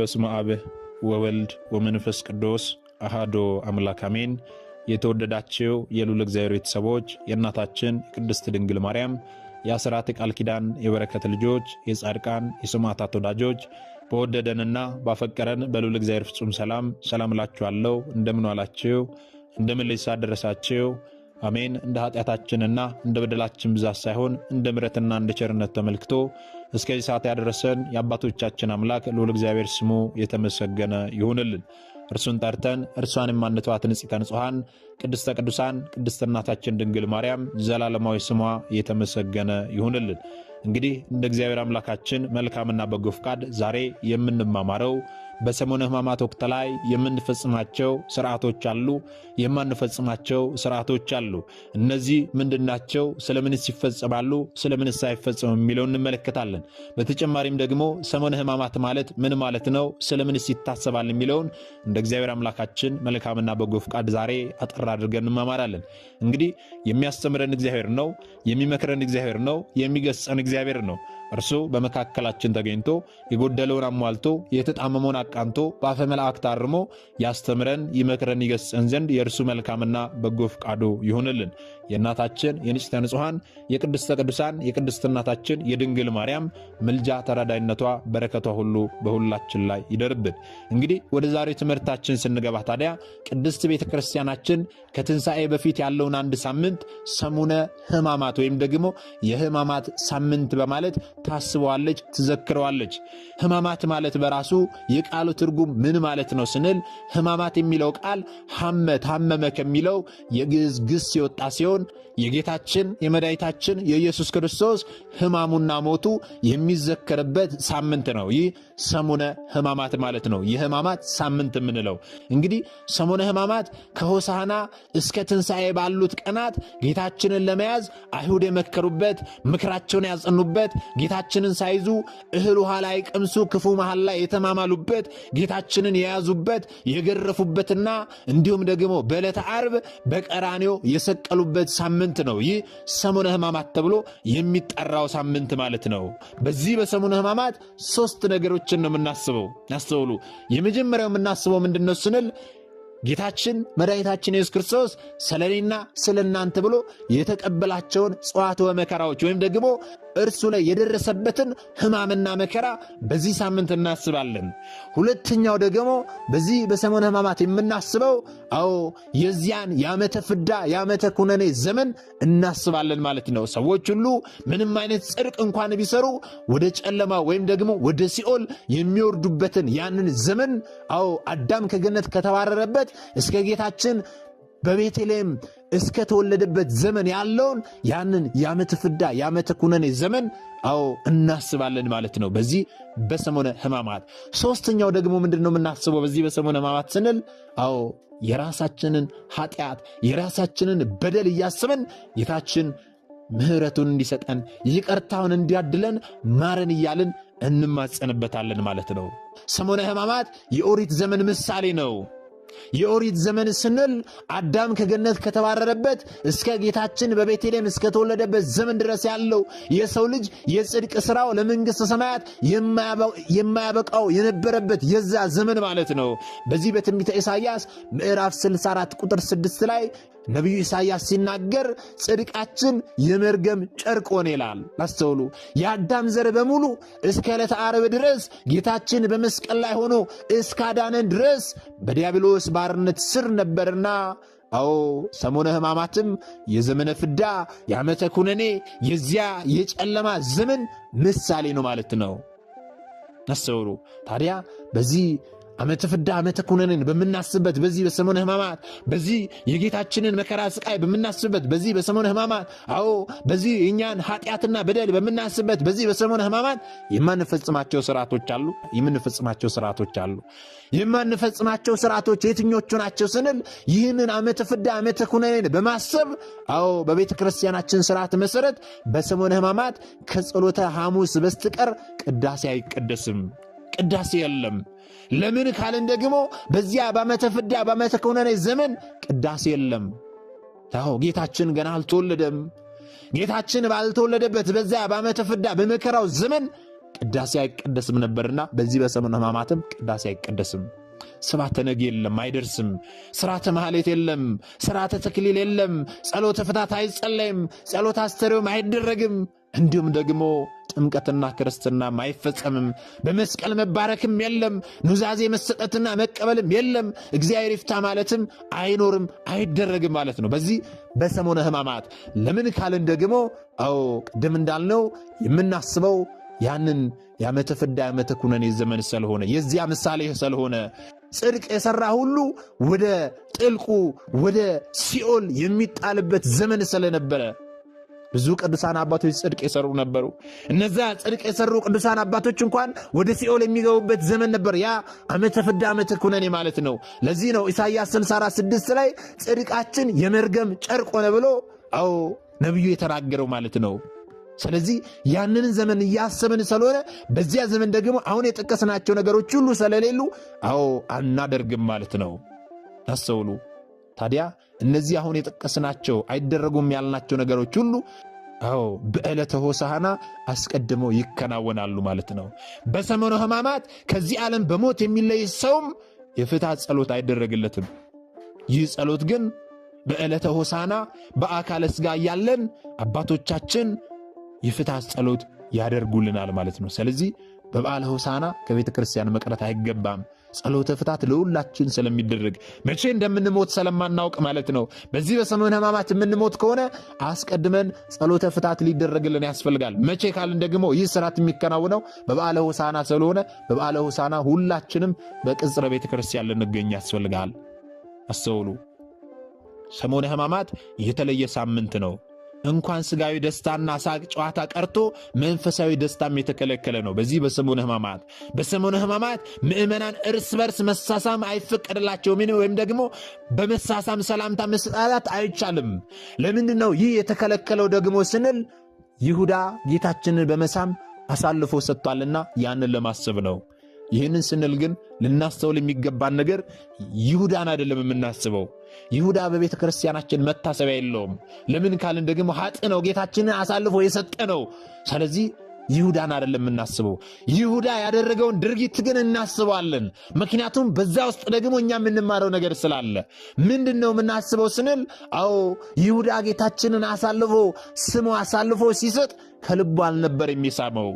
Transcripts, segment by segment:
በስመ አብ ወወልድ ወመንፈስ ቅዱስ አሐዱ አምላክ አሜን። የተወደዳችሁ የልዑል እግዚአብሔር ቤተሰቦች የእናታችን የቅድስት ድንግል ማርያም የአስራት ቃል ኪዳን የበረከት ልጆች የጻድቃን የሰማዕታት ወዳጆች በወደደንና ባፈቀረን በልዑል እግዚአብሔር ፍጹም ሰላም እላችኋለሁ። እንደምን ዋላችሁ? እንደምን ለይሳ ደረሳችሁ? አሜን። እንደ ኃጢአታችንና እንደ በደላችን ብዛት ሳይሆን እንደ ምሕረትና እንደ ቸርነት ተመልክቶ እስከዚህ ሰዓት ያደረሰን የአባቶቻችን አምላክ ልዑል እግዚአብሔር ስሙ የተመሰገነ ይሁንልን። እርሱን ጠርተን እርሷን የማንተዋት ንጽሕተ ንጹሐን ቅድስተ ቅዱሳን ቅድስት እናታችን ድንግል ማርያም ዘላለማዊ ስሟ የተመሰገነ ይሁንልን። እንግዲህ እንደ እግዚአብሔር አምላካችን መልካምና በጎ ፍቃድ ዛሬ የምንማማረው በሰሙነ ሕማማት ወቅት ላይ የምንፈጽማቸው ሥርዓቶች አሉ፣ የማንፈጽማቸው ሥርዓቶች አሉ። እነዚህ ምንድናቸው? ስለምንስ ይፈጸማሉ? ስለምንስ አይፈጸሙም የሚለውን እንመለከታለን። በተጨማሪም ደግሞ ሰሙነ ሕማማት ማለት ምን ማለት ነው? ስለምንስ ይታሰባል የሚለውን እንደ እግዚአብሔር አምላካችን መልካምና በጎ ፍቃድ ዛሬ አጠር አድርገን እንማማራለን። እንግዲህ የሚያስተምረን እግዚአብሔር ነው፣ የሚመክረን እግዚአብሔር ነው፣ የሚገስጸን እግዚአብሔር ነው። እርሱ በመካከላችን ተገኝቶ የጎደለውን አሟልቶ የተጣመመውን አቃንቶ በአፈ መላእክት አርሞ ያስተምረን ይመክረን ይገስጸን ዘንድ የእርሱ መልካምና በጎ ፍቃዱ ይሁንልን። የእናታችን የንጽሕተ ንጹሐን የቅድስተ ቅዱሳን የቅድስት እናታችን የድንግል ማርያም ምልጃ ተራዳይነቷ በረከቷ ሁሉ በሁላችን ላይ ይደርብን። እንግዲህ ወደ ዛሬው ትምህርታችን ስንገባ ታዲያ ቅድስት ቤተ ክርስቲያናችን ከትንሣኤ በፊት ያለውን አንድ ሳምንት ሰሙነ ሕማማት ወይም ደግሞ የሕማማት ሳምንት በማለት ታስበዋለች፣ ትዘክረዋለች። ሕማማት ማለት በራሱ የቃሉ ትርጉም ምን ማለት ነው ስንል ሕማማት የሚለው ቃል ታመመ ከሚለው የግዕዝ ግስ የወጣ ሲሆን የጌታችን የመድኃኒታችን የኢየሱስ ክርስቶስ ሕማሙና ሞቱ የሚዘከርበት ሳምንት ነው። ይህ ሰሙነ ሕማማት ማለት ነው። የሕማማት ሳምንት የምንለው እንግዲህ ሰሙነ ሕማማት ከሆሳዕና እስከ ትንሣኤ ባሉት ቀናት ጌታችንን ለመያዝ አይሁድ የመከሩበት፣ ምክራቸውን ያጸኑበት፣ ጌታችንን ሳይዙ እህል ውሃ ላይ ቀምሱ ክፉ መሃል ላይ የተማማሉበት፣ ጌታችንን የያዙበት የገረፉበትና እንዲሁም ደግሞ በዕለተ ዓርብ በቀራንዮ የሰቀሉበት ሳምንት ነው። ይህ ሰሙነ ሕማማት ተብሎ የሚጠራው ሳምንት ማለት ነው። በዚህ በሰሙነ ሕማማት 3 ነገሮችን ነው የምናስበው። ያስተውሉ። የመጀመሪያው የምናስበው ምንድነው ስንል ጌታችን መድኃኒታችን ኢየሱስ ክርስቶስ ስለኔና ስለናንተ ብሎ የተቀበላቸውን ጽዋዕትወ መከራዎች ወይም ደግሞ እርሱ ላይ የደረሰበትን ሕማምና መከራ በዚህ ሳምንት እናስባለን። ሁለተኛው ደግሞ በዚህ በሰሙነ ሕማማት የምናስበው የዚያን የዓመተ ፍዳ የዓመተ ኩነኔ ዘመን እናስባለን ማለት ነው። ሰዎች ሁሉ ምንም አይነት ጽድቅ እንኳን ቢሰሩ ወደ ጨለማ ወይም ደግሞ ወደ ሲኦል የሚወርዱበትን ያንን ዘመን አዳም ከገነት ከተባረረበት እስከ ጌታችን በቤተልሔም እስከ ተወለደበት ዘመን ያለውን ያንን የዓመተ ፍዳ የዓመተ ኩነኔ ዘመን እናስባለን ማለት ነው በዚህ በሰሙነ ሕማማት። ሶስተኛው ደግሞ ምንድነው የምናስበው በዚህ በሰሙነ ሕማማት ስንል የራሳችንን ኃጢአት የራሳችንን በደል እያስበን ጌታችን ምሕረቱን እንዲሰጠን ይቅርታውን እንዲያድለን ማረን እያልን እንማጸንበታለን ማለት ነው። ሰሙነ ሕማማት የኦሪት ዘመን ምሳሌ ነው። የኦሪት ዘመን ስንል አዳም ከገነት ከተባረረበት እስከ ጌታችን በቤተልሔም እስከተወለደበት ዘመን ድረስ ያለው የሰው ልጅ የጽድቅ ሥራው ለመንግሥተ ሰማያት የማያበቃው የነበረበት የዛ ዘመን ማለት ነው። በዚህ በትንቢተ ኢሳይያስ ምዕራፍ 64 ቁጥር 6 ላይ ነቢዩ ኢሳይያስ ሲናገር ጽድቃችን የመርገም ጨርቅ ሆነ ይላል። አስተውሉ። የአዳም ዘር በሙሉ እስከ ዕለተ ዓርብ ድረስ ጌታችን በመስቀል ላይ ሆኖ እስካዳነን ድረስ በዲያብሎስ ባርነት ስር ነበርና ሰሙነ ሕማማትም የዘመነ ፍዳ የዓመተ ኩነኔ የዚያ የጨለማ ዘመን ምሳሌ ነው ማለት ነው። አስተውሉ። ታዲያ በዚህ ዓመተ ፍዳ ዓመተ ኩነኔን በምናስበት በዚህ በሰሙነ ሕማማት በዚህ የጌታችንን መከራ ስቃይ በምናስበት በዚህ በሰሙነ ሕማማት በዚህ የእኛን ኃጢአትና በደል በምናስበት በዚህ በሰሙነ ሕማማት የማንፈጽማቸው ሥርዓቶች አሉ፣ የምንፈጽማቸው ሥርዓቶች አሉ። የማንፈጽማቸው ሥርዓቶች የትኞቹ ናቸው ስንል ይህንን ዓመተ ፍዳ ዓመተ ኩነኔን በማሰብ በቤተ ክርስቲያናችን ሥርዓት መሠረት በሰሙነ ሕማማት ከጸሎተ ሐሙስ በስተቀር ቅዳሴ አይቀደስም። ቅዳሴ የለም። ለምን ካልን ደግሞ በዚያ በዓመተ ፍዳ በዓመተ ኩነኔ ዘመን ቅዳሴ የለም። ጌታችን ገና አልተወለደም። ጌታችን ባልተወለደበት በዚያ በዓመተ ፍዳ በመከራው ዘመን ቅዳሴ አይቀደስም ነበርና በዚህ በሰሙነ ሕማማትም ቅዳሴ አይቀደስም። ስብሐተ ነግ የለም፣ አይደርስም። ሥርዓተ ማኅሌት የለም፣ ሥርዓተ ተክሊል የለም፣ ጸሎተ ፍታት አይጸለይም፣ ጸሎተ አስተርእዮም አይደረግም። እንዲሁም ደግሞ ጥምቀትና ክርስትናም አይፈጸምም። በመስቀል መባረክም የለም፣ ኑዛዜ መሰጠትና መቀበልም የለም፣ እግዚአብሔር ይፍታ ማለትም አይኖርም፣ አይደረግም ማለት ነው በዚህ በሰሙነ ሕማማት። ለምን ካልን ደግሞ ቅድም እንዳልነው የምናስበው ያንን የዓመተ ፍዳ የዓመተ ኩነኔ ዘመን ስለሆነ የዚያ ምሳሌ ስለሆነ ጽድቅ የሠራ ሁሉ ወደ ጥልቁ ወደ ሲኦል የሚጣልበት ዘመን ስለነበረ ብዙ ቅዱሳን አባቶች ጽድቅ የሠሩ ነበሩ። እነዛ ጽድቅ የሠሩ ቅዱሳን አባቶች እንኳን ወደ ሲኦል የሚገቡበት ዘመን ነበር። ያ ዓመተ ፍዳ ዓመተ ኩነኔ ማለት ነው። ለዚህ ነው ኢሳይያስ 64:6 ላይ ጽድቃችን የመርገም ጨርቅ ሆነ ብሎ ነቢዩ የተናገረው ማለት ነው። ስለዚህ ያንን ዘመን እያሰብን ስለሆነ በዚያ ዘመን ደግሞ አሁን የጠቀስናቸው ነገሮች ሁሉ ስለሌሉ አናደርግም ማለት ነው። አስተውሉ። ታዲያ እነዚህ አሁን የጠቀስናቸው አይደረጉም ያልናቸው ነገሮች ሁሉ በዕለተ ሆሳዕና አስቀድመው ይከናወናሉ ማለት ነው። በሰሙነ ሕማማት ከዚህ ዓለም በሞት የሚለይ ሰውም የፍትሐት ጸሎት አይደረግለትም። ይህ ጸሎት ግን በዕለተ ሆሳዕና በአካለ ሥጋ እያለን አባቶቻችን የፍትሐት ጸሎት ያደርጉልናል ማለት ነው። ስለዚህ በበዓለ ሆሳዕና ከቤተ ክርስቲያን መቅረት አይገባም። ጸሎተ ፍታት ለሁላችን ስለሚደረግ መቼ እንደምንሞት ስለማናውቅ ማለት ነው። በዚህ በሰሙነ ሕማማት የምንሞት ከሆነ አስቀድመን ጸሎተ ፍታት ሊደረግልን ያስፈልጋል። መቼ ካልን ደግሞ ይህ ሥርዓት የሚከናወነው በበዓለ ሆሳዕና ስለሆነ በበዓለ ሆሳዕና ሁላችንም በቅጽረ ቤተ ክርስቲያን ልንገኝ ያስፈልጋል። አስተውሉ። ሰሙነ ሕማማት የተለየ ሳምንት ነው። እንኳን ሥጋዊ ደስታና ሳቅ ጨዋታ ቀርቶ መንፈሳዊ ደስታም የተከለከለ ነው። በዚህ በሰሙነ ሕማማት በሰሙነ ሕማማት ምእመናን እርስ በርስ መሳሳም አይፈቀድላቸውም፣ ወይም ደግሞ በመሳሳም ሰላምታ መሰጣጣት አይቻልም። ለምንድን ነው ይህ የተከለከለው ደግሞ ስንል ይሁዳ ጌታችንን በመሳም አሳልፎ ሰጥቷልና ያንን ለማሰብ ነው። ይህንን ስንል ግን ልናስተውል የሚገባን ነገር ይሁዳን አይደለም የምናስበው። ይሁዳ በቤተ ክርስቲያናችን መታሰቢያ የለውም። ለምን ካልን ደግሞ ኃጥእ ነው፣ ጌታችንን አሳልፎ የሰጠ ነው። ስለዚህ ይሁዳን አይደለም የምናስበው። ይሁዳ ያደረገውን ድርጊት ግን እናስበዋለን። ምክንያቱም በዛ ውስጥ ደግሞ እኛ የምንማረው ነገር ስላለ። ምንድን ነው የምናስበው ስንል ይሁዳ ጌታችንን ስሞ አሳልፎ ሲሰጥ ከልቡ አልነበር የሚሳመው፣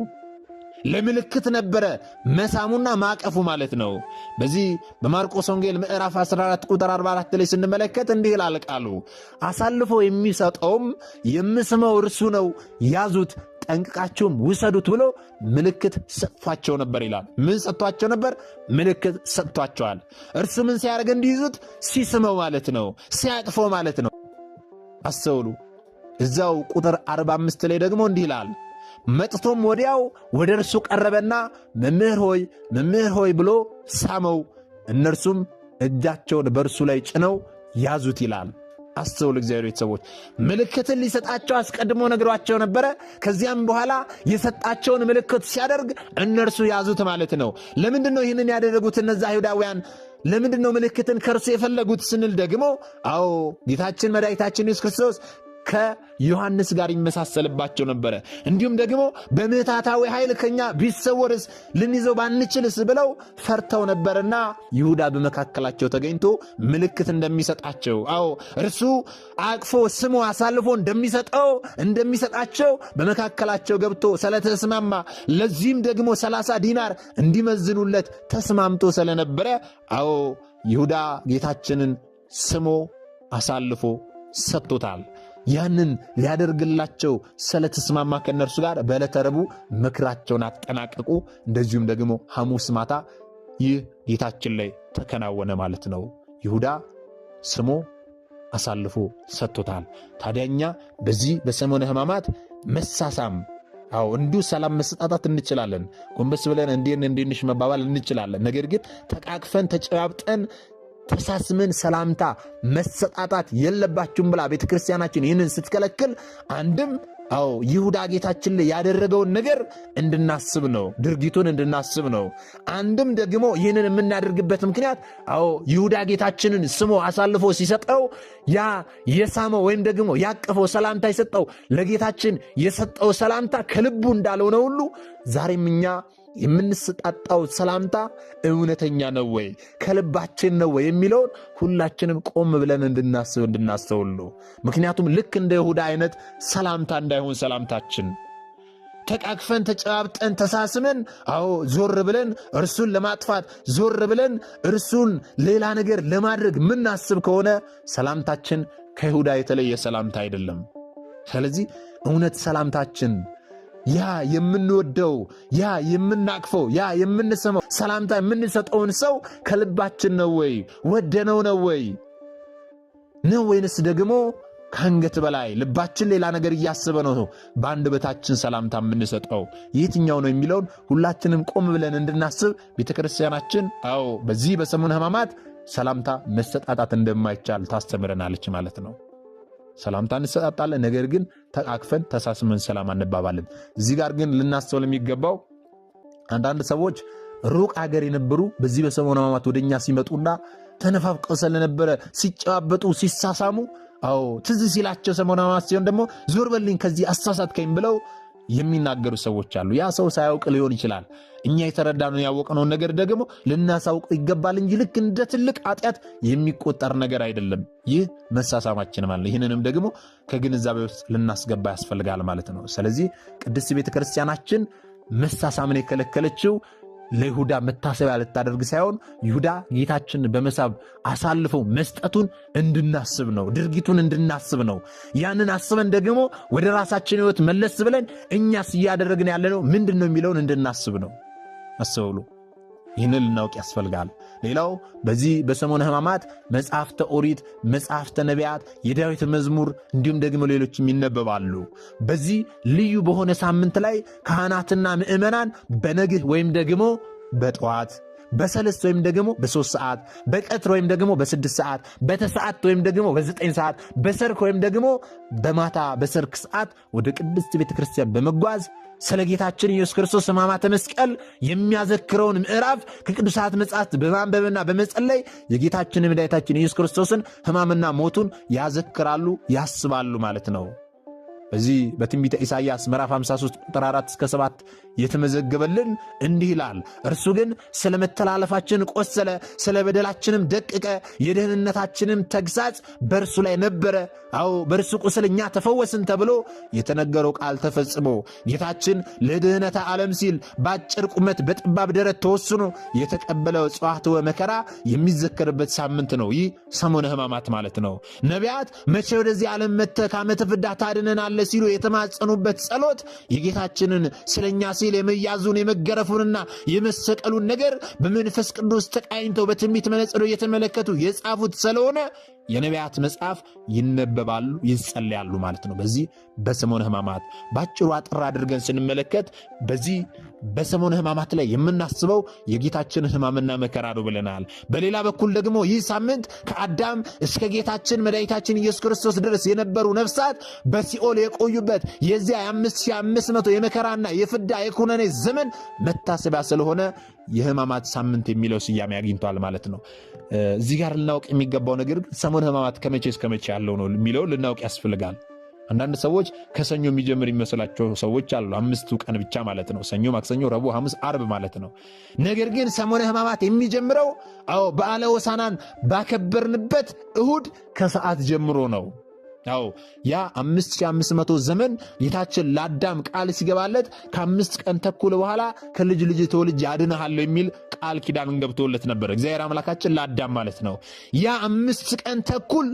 ለምልክት ነበረ መሳሙና ማቀፉ ማለት ነው። በዚህ በማርቆስ ወንጌል ምዕራፍ 14 ቁጥር 44 ላይ ስንመለከት እንዲህ ይላል ቃሉ፣ አሳልፎ የሚሰጠውም የምስመው እርሱ ነው፣ ያዙት ጠንቅቃችሁም ውሰዱት ብሎ ምልክት ሰጥቷቸው ነበር ይላል። ምን ሰጥቷቸው ነበር? ምልክት ሰጥቷቸዋል። እርሱ ምን ሲያደርግ እንዲይዙት? ሲስመው ማለት ነው፣ ሲያቅፈው ማለት ነው። አስተውሉ። እዛው ቁጥር 45 ላይ ደግሞ እንዲህ ይላል፣ መጥቶም ወዲያው ወደ እርሱ ቀረበና መምህር ሆይ ብሎ ሳመው። እነርሱም እጃቸውን በእርሱ ላይ ጭነው ያዙት ይላል። አስተውል እግዚአብሔር ቤተሰቦች፣ ምልክትን ሊሰጣቸው አስቀድሞ ነግሯቸው ነበረ። ከዚያም በኋላ የሰጣቸውን ምልክት ሲያደርግ እነርሱ ያዙት ማለት ነው። ለምንድን ነው ይህንን ያደረጉት እነዛ አይሁዳውያን? ለምንድን ነው ምልክትን ከእርሱ የፈለጉት ስንል ደግሞ ጌታችን መድኃኒታችን ኢየሱስ ክርስቶስ ከዮሐንስ ጋር ይመሳሰልባቸው ነበረ። እንዲሁም ደግሞ በምሕታታዊ ኃይል ከኛ ቢሰወርስ ልንይዘው ባንችልስ ብለው ፈርተው ነበርና ይሁዳ በመካከላቸው ተገኝቶ ምልክት እንደሚሰጣቸው እርሱ አቅፎ ስሞ አሳልፎ እንደሚሰጣቸው በመካከላቸው ገብቶ ስለተስማማ፣ ለዚህም ደግሞ 30 ዲናር እንዲመዝኑለት ተስማምቶ ስለነበረ ይሁዳ ጌታችንን ስሞ አሳልፎ ሰጥቶታል። ያንን ሊያደርግላቸው ስለተስማማ ከእነርሱ ጋር በዕለተ ረቡዕ ምክራቸውን አጠናቀቁ። እንደዚሁም ደግሞ ሐሙስ ማታ ይህ ጌታችን ላይ ተከናወነ ማለት ነው። ይሁዳ ስሞ አሳልፎ ሰጥቶታል። ታዲያ እኛ በዚህ በሰሙነ ሕማማት መሳሳም እንዲሁ ሰላም መሰጣጣት እንችላለን። ጎንበስ ብለን እንዲንሽ መባባል እንችላለን። ነገር ግን ተቃቅፈን ተጨባብጠን ተሳስመን ሰላምታ መሰጣጣት የለባችሁም ብላ ቤተ ክርስቲያናችን ይህንን ስትከለክል አንድም ይሁዳ ጌታችን ላይ ያደረገውን ነገር እንድናስብ ነው፣ ድርጊቱን እንድናስብ ነው። አንድም ደግሞ ይህንን የምናደርግበት ምክንያት ይሁዳ ጌታችንን ስሞ አሳልፎ ሲሰጠው ያ የሳመው ወይም ደግሞ ያቀፈው ሰላምታ የሰጠው ለጌታችን የሰጠው ሰላምታ ከልቡ እንዳልሆነ ሁሉ ዛሬም እኛ የምንሰጣጣው ሰላምታ እውነተኛ ነው ወይ ከልባችን ነው ወይ የሚለውን ሁላችንም ቆም ብለን እንድናስተውል ነው። ምክንያቱም ልክ እንደ ይሁዳ አይነት ሰላምታ እንዳይሆን ሰላምታችን ተቃቅፈን ተጨባብጠን ተሳስመን ዞር ብለን እርሱን ለማጥፋት ዞር ብለን እርሱን ሌላ ነገር ለማድረግ ምናስብ ከሆነ ሰላምታችን ከይሁዳ የተለየ ሰላምታ አይደለም። ስለዚህ እውነት ሰላምታችን ያ የምንወደው ያ የምናቅፈው ያ የምንሰማው ሰላምታ የምንሰጠውን ሰው ከልባችን ነው ወይ ወደነው ነው ወይንስ ደግሞ ከአንገት በላይ ልባችን ሌላ ነገር እያሰበ ነው በአንደበታችን ሰላምታ የምንሰጠው የትኛው ነው የሚለውን ሁላችንም ቆም ብለን እንድናስብ ቤተክርስቲያናችን በዚህ በሰሙነ ሕማማት ሰላምታ መሰጣጣት እንደማይቻል ታስተምረናለች ማለት ነው። ሰላምታ እንሰጣጣለን፣ ነገር ግን ተቃቅፈን ተሳስመን ሰላም አንባባልን። እዚህ ጋር ግን ልናስተውል የሚገባው አንዳንድ ሰዎች ሩቅ ሀገር የነበሩ በዚህ በሰሙነ ሕማማት ወደኛ ሲመጡና ተነፋፍቀው ስለነበረ ሲጨባበጡ ሲሳሳሙ ትዝ ሲላቸው ሰሙነ ሕማማት ሲሆን ደግሞ ዞር በልኝ ከዚህ አሳሳትከኝ ብለው የሚናገሩ ሰዎች አሉ። ያ ሰው ሳያውቅ ሊሆን ይችላል። እኛ የተረዳነው ያወቅነውን ነገር ደግሞ ልናሳውቅ ይገባል እንጂ ልክ እንደ ትልቅ ኃጢአት የሚቆጠር ነገር አይደለም። ይህ መሳሳማችን ማለት ነው። ይህንንም ደግሞ ከግንዛቤ ውስጥ ልናስገባ ያስፈልጋል ማለት ነው። ስለዚህ ቅድስት ቤተክርስቲያናችን መሳሳምን የከለከለችው ለይሁዳ መታሰቢያ ልታደርግ ሳይሆን ይሁዳ ጌታችን በመሳብ አሳልፈው መስጠቱን እንድናስብ ነው፣ ድርጊቱን እንድናስብ ነው። ያንን አስበን ደግሞ ወደ ራሳችን ሕይወት መለስ ብለን እኛስ እያደረግን ያለነው ምንድን ነው የሚለውን እንድናስብ ነው። አስተውሉ። ይህንን ልናውቅ ያስፈልጋል። ሌላው በዚህ በሰሙነ ሕማማት መጽሐፍተ ኦሪት፣ መጽሐፍተ ነቢያት፣ የዳዊት መዝሙር እንዲሁም ደግሞ ሌሎችም ይነበባሉ። በዚህ ልዩ በሆነ ሳምንት ላይ ካህናትና ምዕመናን በነግህ ወይም ደግሞ በጠዋት በሰልስት ወይም ደግሞ በ3 ሰዓት በቀትር ወይም ደግሞ በ6 ሰዓት በተሰዓት ወይም ደግሞ በ9 ሰዓት በሰርክ ወይም ደግሞ በማታ በሰርክ ሰዓት ወደ ቅድስት ቤተክርስቲያን በመጓዝ ስለ ጌታችን ኢየሱስ ክርስቶስ ሕማማተ መስቀል የሚያዘክረውን ምዕራፍ ከቅዱሳት መጻሕፍት በማንበብና በመጸለይ የጌታችን መድኃኒታችን ኢየሱስ ክርስቶስን ሕማምና ሞቱን ያዘክራሉ፣ ያስባሉ ማለት ነው። በዚህ በትንቢተ ኢሳይያስ ምዕራፍ 53 ቁጥር 4 እስከ 7 የተመዘገበልን እንዲህ ይላል። እርሱ ግን ስለ መተላለፋችን ቆሰለ፣ ስለ በደላችንም ደቀቀ፣ የደህንነታችንም ተግሳጽ በእርሱ ላይ ነበረ፣ በእርሱ ቁስል እኛ ተፈወስን ተብሎ የተነገረው ቃል ተፈጽሞ ጌታችን ለድህነተ ዓለም ሲል በአጭር ቁመት በጠባብ ደረት ተወስኖ የተቀበለው ጽዋዕትወ መከራ የሚዘከርበት ሳምንት ነው። ይህ ሰሙነ ሕማማት ማለት ነው። ነቢያት መቼ ወደዚህ ዓለም መጥተህ ከዓመተ ፍዳ ታድነናለህ ሲሉ የተማጸኑበት ጸሎት የጌታችንን ስለኛ ሲል የመያዙን የመገረፉንና የመሰቀሉን ነገር በመንፈስ ቅዱስ ተቃኝተው በትንቢት መነጽር እየተመለከቱ የጻፉት ስለሆነ የነቢያት መጽሐፍ ይነበባሉ፣ ይጸለያሉ ማለት ነው። በዚህ በሰሙነ ሕማማት ባጭሩ አጥር አድርገን ስንመለከት በዚህ በሰሙነ ሕማማት ላይ የምናስበው የጌታችን ሕማምና መከራ ነው ብለናል። በሌላ በኩል ደግሞ ይህ ሳምንት ከአዳም እስከ ጌታችን መድኃኒታችን ኢየሱስ ክርስቶስ ድረስ የነበሩ ነፍሳት በሲኦል የቆዩበት የዚያ የ5500 የመከራና የፍዳ የኩነኔ ዘመን መታሰቢያ ስለሆነ የሕማማት ሳምንት የሚለው ስያሜ አግኝቷል ማለት ነው። እዚህ ጋር ልናውቅ የሚገባው ነገር ሰሙነ ሕማማት ከመቼ እስከ መቼ ያለው ነው የሚለው ልናውቅ ያስፈልጋል። አንዳንድ ሰዎች ከሰኞ የሚጀምር የሚመስላቸው ሰዎች አሉ። 5 ቀን ብቻ ማለት ነው። ሰኞ፣ ማክሰኞ፣ ረቡዕ፣ ሐሙስ፣ ዓርብ ማለት ነው። ነገር ግን ሰሙነ ሕማማት የሚጀምረው በዓለ ሆሳዕናን ባከበርንበት እሁድ ከሰዓት ጀምሮ ነው። ያ 5500 ዘመን ጌታችን ለአዳም ቃል ሲገባለት ከ5 ቀን ተኩል በኋላ ከልጅ ልጅ ተወልጄ አድንሃለሁ የሚል ቃል ኪዳን ገብቶለት ነበር እግዚአብሔር አምላካችን ለአዳም ማለት ነው። ያ 5 ቀን ተኩል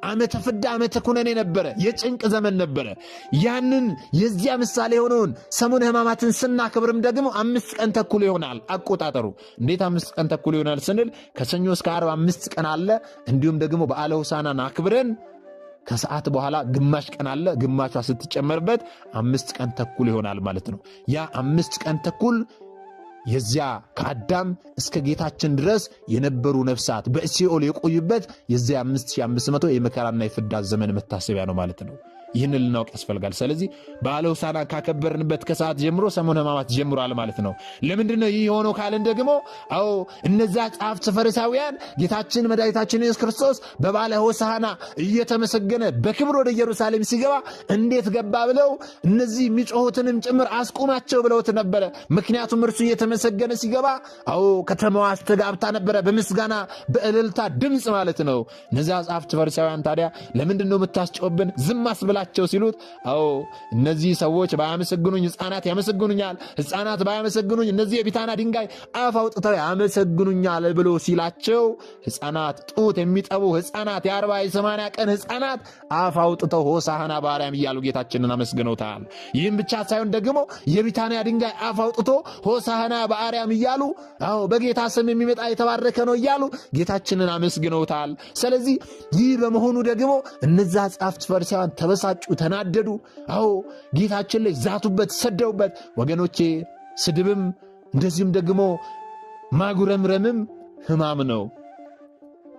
ዓመተ ፍዳ ዓመተ ኩነኔ ነበረ፣ የጭንቅ ዘመን ነበረ። ያንን የዚያ ምሳሌ የሆነውን ሰሙነ ሕማማትን ስናከብርም ደግሞ 5 ቀን ተኩል ይሆናል አቆጣጠሩ። እንዴት 5 ቀን ተኩል ይሆናል ስንል ከሰኞ እስከ ዓርብ 5 ቀን አለ። እንዲሁም ደግሞ በዓለ ሆሳዕናን አክብረን ከሰዓት በኋላ ግማሽ ቀን አለ። ግማሿ ስትጨመርበት 5 ቀን ተኩል ይሆናል ማለት ነው። ያ 5 ቀን ተኩል የዚያ ከአዳም እስከ ጌታችን ድረስ የነበሩ ነፍሳት በሲኦል የቆዩበት የዚያ 5500 የመከራና የፍዳ ዘመን መታሰቢያ ነው ማለት ነው። ይህን ልናውቅ ያስፈልጋል። ስለዚህ በዓለ ሆሳዕና ካከበርንበት ከሰዓት ጀምሮ ሰሙነ ሕማማት ጀምሯል ማለት ነው። ለምንድነው ይህ የሆነው ካልን ደግሞ እነዛ ጸሐፍት ፈሪሳውያን ጌታችን መድኃኒታችን ኢየሱስ ክርስቶስ በበዓለ ሆሳዕና እየተመሰገነ በክብር ወደ ኢየሩሳሌም ሲገባ እንዴት ገባ ብለው እነዚህ የሚጮሁትንም ጭምር አስቁማቸው ብለውት ነበረ። ምክንያቱም እርሱ እየተመሰገነ ሲገባ ከተማዋ አስተጋብታ ነበረ፣ በምስጋና በእልልታ ድምፅ ማለት ነው። እነዚያ ጸሐፍት ፈሪሳውያን ታዲያ ለምንድን ነው የምታስጮህብን? ዝም አስብላቸው ሲሉት እነዚህ ሰዎች ባያመሰግኑኝ ሕፃናት ያመሰግኑኛል፣ ሕፃናት ባያመሰግኑኝ እነዚህ የቢታና ድንጋይ አፍ አውጥተው ያመሰግኑኛል ብሎ ሲላቸው ሕፃናት ጡት የሚጠቡ ሕፃናት የ40 የ80 ቀን ሕፃናት አፍ አውጥተው ሆሳዕና በአርያም እያሉ ጌታችንን አመስግነውታል። ይህም ብቻ ሳይሆን ደግሞ የቢታንያ ድንጋይ አፍ አውጥቶ ሆሳዕና በአርያም እያሉ በጌታ ስም የሚመጣ የተባረከ ነው እያሉ ጌታችንን አመስግነውታል። ስለዚህ ይህ በመሆኑ ደግሞ እነዛ ጸሐፍት ፈሪሳውያን ተበሳጩ፣ ተናደዱ። ጌታችን ላይ ዛቱበት፣ ሰደውበት። ወገኖቼ ስድብም እንደዚሁም ደግሞ ማጉረምረምም ሕማም ነው።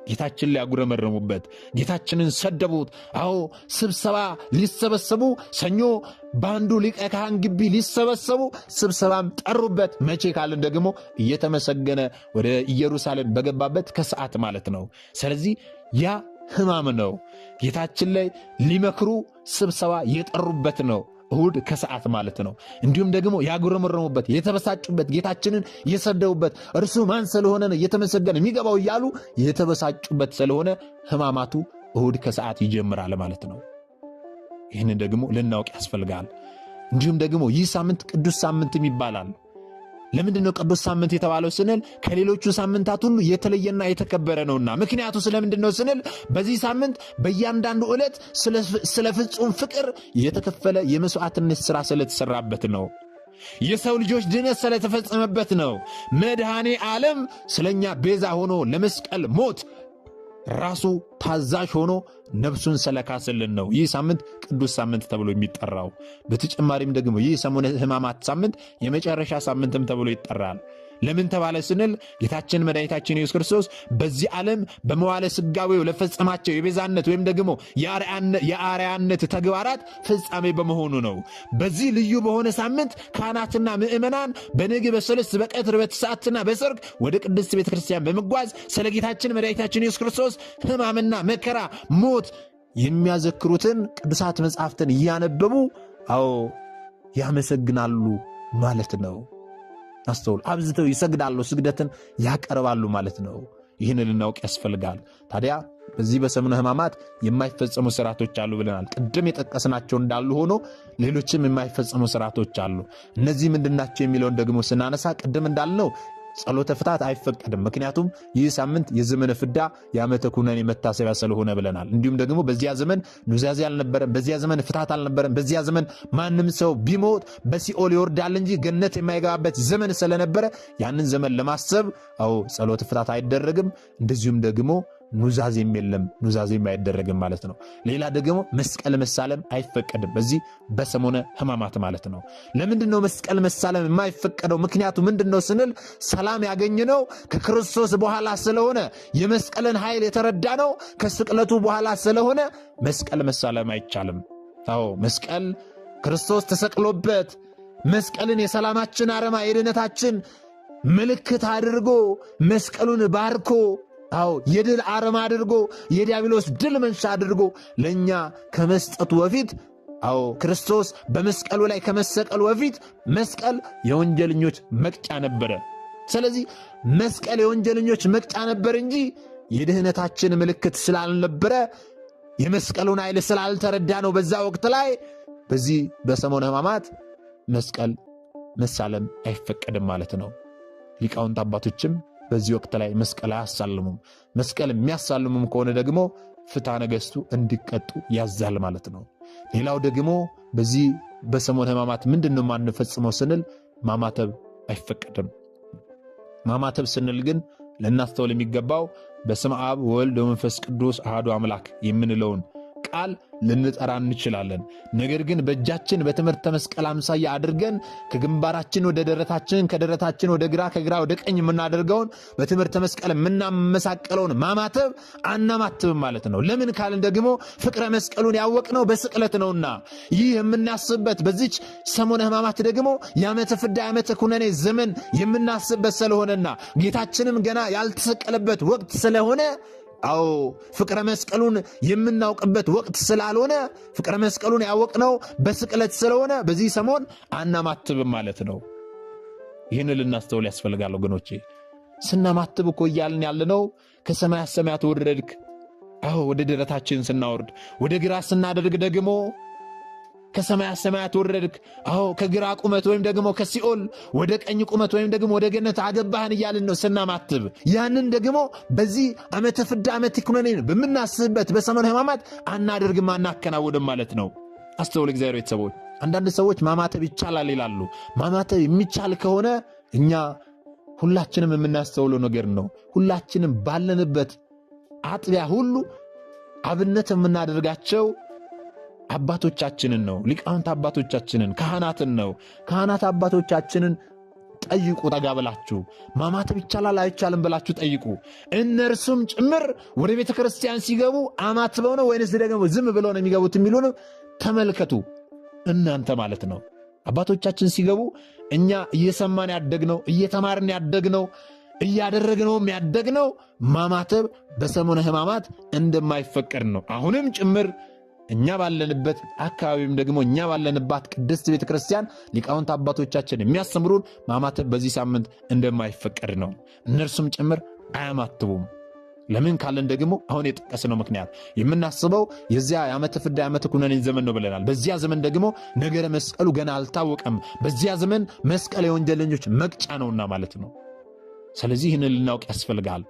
ጌታችን ላይ ያጉረመረሙበት፣ ጌታችንን ሰደቡት። ስብሰባ ሊሰበሰቡ ሰኞ በአንዱ ሊቀ ካህን ግቢ ሊሰበሰቡ ስብሰባም ጠሩበት። መቼ ካልን ደግሞ እየተመሰገነ ወደ ኢየሩሳሌም በገባበት ከሰዓት ማለት ነው። ስለዚህ ያ ሕማም ነው። ጌታችን ላይ ሊመክሩ ስብሰባ የጠሩበት ነው። እሁድ ከሰዓት ማለት ነው። እንዲሁም ደግሞ ያጉረመረሙበት፣ የተበሳጩበት፣ ጌታችንን የሰደቡበት እርሱ ማን ስለሆነ ነው እየተመሰገነ የሚገባው እያሉ የተበሳጩበት ስለሆነ ሕማማቱ እሁድ ከሰዓት ይጀምራል ማለት ነው። ይህንን ደግሞ ልናውቅ ያስፈልጋል። እንዲሁም ደግሞ ይህ ሳምንት ቅዱስ ሳምንትም ይባላል። ለምንድን ነው ቅዱስ ሳምንት የተባለው ስንል ከሌሎቹ ሳምንታት ሁሉ የተለየና የተከበረ ነውና። ምክንያቱ ስለምንድን ነው ስንል በዚህ ሳምንት በእያንዳንዱ ዕለት ስለ ፍጹም ፍቅር የተከፈለ የመስዋዕትነት ሥራ ስለተሰራበት ነው። የሰው ልጆች ድነት ስለተፈጸመበት ነው። መድኃኔ ዓለም ስለኛ ቤዛ ሆኖ ለመስቀል ሞት ራሱ ታዛዥ ሆኖ ነፍሱን ስለካስልን ነው ይህ ሳምንት ቅዱስ ሳምንት ተብሎ የሚጠራው። በተጨማሪም ደግሞ ይህ ሰሙነ ሕማማት ሳምንት የመጨረሻ ሳምንትም ተብሎ ይጠራል። ለምን ተባለ ስንል ጌታችን መድኃኒታችን ኢየሱስ ክርስቶስ በዚህ ዓለም በመዋለ ሥጋዌው ለፈጸማቸው የቤዛነት ወይም ደግሞ የአርያነት ተግባራት ፍጻሜ በመሆኑ ነው። በዚህ ልዩ በሆነ ሳምንት ካህናትና ምእመናን በነግ በሰልስት በቀትር በትስዓትና በሰርክ ወደ ቅድስት ቤተ ክርስቲያን በመጓዝ ስለ ጌታችን መድኃኒታችን ኢየሱስ ክርስቶስ ሕማምና መከራ፣ ሞት የሚያዘክሩትን ቅዱሳት መጻሕፍትን እያነበቡ ያመሰግናሉ ማለት ነው። አስተውል። አብዝተው ይሰግዳሉ፣ ስግደትን ያቀርባሉ ማለት ነው። ይህን ልናውቅ ያስፈልጋል። ታዲያ በዚህ በሰሙነ ሕማማት የማይፈጸሙ ስርዓቶች አሉ ብለናል። ቅድም የጠቀስናቸው እንዳሉ ሆኖ ሌሎችም የማይፈጸሙ ስርዓቶች አሉ። እነዚህ ምንድናቸው የሚለውን ደግሞ ስናነሳ ቅድም እንዳልነው ጸሎተ ፍታት አይፈቀድም። ምክንያቱም ይህ ሳምንት የዘመነ ፍዳ የዓመተ ኩነኔ መታሰቢያ ስለሆነ ብለናል። እንዲሁም ደግሞ በዚያ ዘመን ኑዛዜ አልነበረም፣ በዚያ ዘመን ፍታት አልነበረም። በዚያ ዘመን ማንም ሰው ቢሞት በሲኦል ይወርዳል እንጂ ገነት የማይገባበት ዘመን ስለነበረ ያንን ዘመን ለማሰብ ጸሎተ ፍታት አይደረግም። እንደዚሁም ደግሞ ኑዛዜም የለም፣ ኑዛዜም አይደረግም ማለት ነው። ሌላ ደግሞ መስቀል መሳለም አይፈቀድም በዚህ በሰሙነ ሕማማት ማለት ነው። ለምንድን ነው መስቀል መሳለም የማይፈቀደው? ምክንያቱ ምንድን ነው ስንል ሰላም ያገኘነው ከክርስቶስ በኋላ ስለሆነ፣ የመስቀልን ኃይል የተረዳ ነው ከስቅለቱ በኋላ ስለሆነ መስቀል መሳለም አይቻልም። መስቀል ክርስቶስ ተሰቅሎበት መስቀልን የሰላማችን አርማ የድነታችን ምልክት አድርጎ መስቀሉን ባርኮ የድል አርማ አድርጎ የዲያብሎስ ድል መንሻ አድርጎ ለእኛ ከመስጠቱ በፊት ክርስቶስ በመስቀሉ ላይ ከመሰቀሉ በፊት መስቀል የወንጀለኞች መቅጫ ነበረ። ስለዚህ መስቀል የወንጀለኞች መቅጫ ነበር እንጂ የድህነታችን ምልክት ስላልነበረ የመስቀሉን ኃይል ስላልተረዳ ነው በዛ ወቅት ላይ በዚህ በሰሙነ ሕማማት መስቀል መሳለም አይፈቀድም ማለት ነው። ሊቃውንት አባቶችም በዚህ ወቅት ላይ መስቀል አያሳልሙም። መስቀል የሚያሳልሙም ከሆነ ደግሞ ፍትሐ ነገሥቱ እንዲቀጡ ያዛል ማለት ነው። ሌላው ደግሞ በዚህ በሰሙነ ሕማማት ምንድን ነው የማንፈጽመው ስንል ማማተብ አይፈቀድም። ማማተብ ስንል ግን ልናስተውል የሚገባው በስመ አብ ወወልድ ወመንፈስ ቅዱስ አሐዱ አምላክ የምንለውን ቃል ልንጠራ እንችላለን። ነገር ግን በእጃችን በትምህርተ መስቀል አምሳያ አድርገን ከግንባራችን ወደ ደረታችን፣ ከደረታችን ወደ ግራ፣ ከግራ ወደ ቀኝ የምናደርገውን በትምህርተ መስቀል የምናመሳቀለውን ማማተብ አናማትብም ማለት ነው። ለምን ካልን ደግሞ ፍቅረ መስቀሉን ያወቅነው በስቅለት ነውና። ይህ የምናስብበት በዚች ሰሞነ ሕማማት ደግሞ የዓመተ ፍዳ የዓመተ ኩነኔ ዘመን የምናስብበት ስለሆነና ጌታችንም ገና ያልተሰቀለበት ወቅት ስለሆነ አዎ ፍቅረ መስቀሉን የምናውቅበት ወቅት ስላልሆነ ፍቅረ መስቀሉን ያወቅነው በስቅለት ስለሆነ በዚህ ሰሞን አናማትብም ማለት ነው። ይህን ልናስተውል ያስፈልጋል ወገኖቼ። ስናማትብ እኮ እያልን ያለነው ከሰማያት ሰማያት ወረድክ፣ አዎ ወደ ደረታችን ስናወርድ፣ ወደ ግራ ስናደርግ ደግሞ ከሰማያት ሰማያት ወረድክ፣ አዎ ከግራ ቁመት ወይም ደግሞ ከሲኦል ወደ ቀኝ ቁመት ወይም ደግሞ ወደ ገነት አገባህን እያልን ነው ስናማትብ። ያንን ደግሞ በዚህ ዓመተ ፍዳ ዓመተ ኩነኔ በምናስብበት በሰሙነ ሕማማት አናደርግም፣ አናከናውንም ማለት ነው። አስተውል እግዚአብሔር ቤተሰቦች። አንዳንድ ሰዎች ማማተብ ይቻላል ይላሉ። ማማተብ የሚቻል ከሆነ እኛ ሁላችንም የምናስተውለው ነገር ነው። ሁላችንም ባለንበት አጥቢያ ሁሉ አብነት የምናደርጋቸው አባቶቻችንን ነው። ሊቃውንት አባቶቻችንን፣ ካህናትን ነው። ካህናት አባቶቻችንን ጠይቁ። ጠጋ ብላችሁ ማማተብ ይቻላል አይቻልም ብላችሁ ጠይቁ። እነርሱም ጭምር ወደ ቤተ ክርስቲያን ሲገቡ አማትበው ነው ወይንስ ደግሞ ዝም ብለው ነው የሚገቡት የሚሉን ተመልከቱ። እናንተ ማለት ነው አባቶቻችን ሲገቡ እኛ እየሰማን ያደግነው፣ እየተማርን ያደግነው፣ እያደረግነውም ያደግነው ማማተብ በሰሙነ ሕማማት እንደማይፈቀድ ነው። አሁንም ጭምር እኛ ባለንበት አካባቢም ደግሞ እኛ ባለንባት ቅድስት ቤተ ክርስቲያን ሊቃውንት አባቶቻችን የሚያስተምሩን ማማተብ በዚህ ሳምንት እንደማይፈቀድ ነው። እነርሱም ጭምር አያማትቡም። ለምን ካለን ደግሞ አሁን የጠቀስነው ምክንያት የምናስበው የዚያ የዓመተ ፍዳ የዓመተ ኩነኔ ዘመን ነው ብለናል። በዚያ ዘመን ደግሞ ነገረ መስቀሉ ገና አልታወቀም። በዚያ ዘመን መስቀል የወንጀለኞች መቅጫ ነውና ማለት ነው። ስለዚህ ይህን ልናውቅ ያስፈልጋል።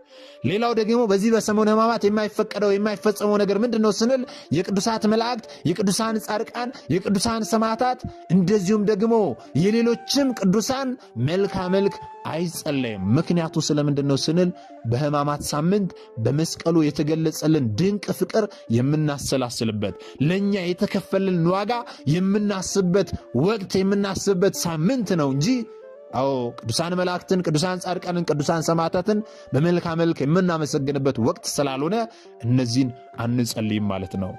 ሌላው ደግሞ በዚህ በሰሙነ ሕማማት የማይፈቀደው የማይፈጸመው ነገር ምንድን ነው ስንል የቅዱሳት መላእክት፣ የቅዱሳን ጻድቃን፣ የቅዱሳን ሰማዕታት እንደዚሁም ደግሞ የሌሎችም ቅዱሳን መልካ መልክ አይጸለይም። ምክንያቱ ስለምንድን ነው ስንል በሕማማት ሳምንት በመስቀሉ የተገለጸልን ድንቅ ፍቅር የምናሰላስልበት፣ ለእኛ የተከፈልን ዋጋ የምናስብበት ወቅት የምናስብበት ሳምንት ነው እንጂ አዎ ቅዱሳን መላእክትን፣ ቅዱሳን ጻድቃንን፣ ቅዱሳን ሰማዕታትን በመልካ መልክ የምናመሰግንበት ወቅት ስላልሆነ እነዚህን አንጸልይም ማለት ነው።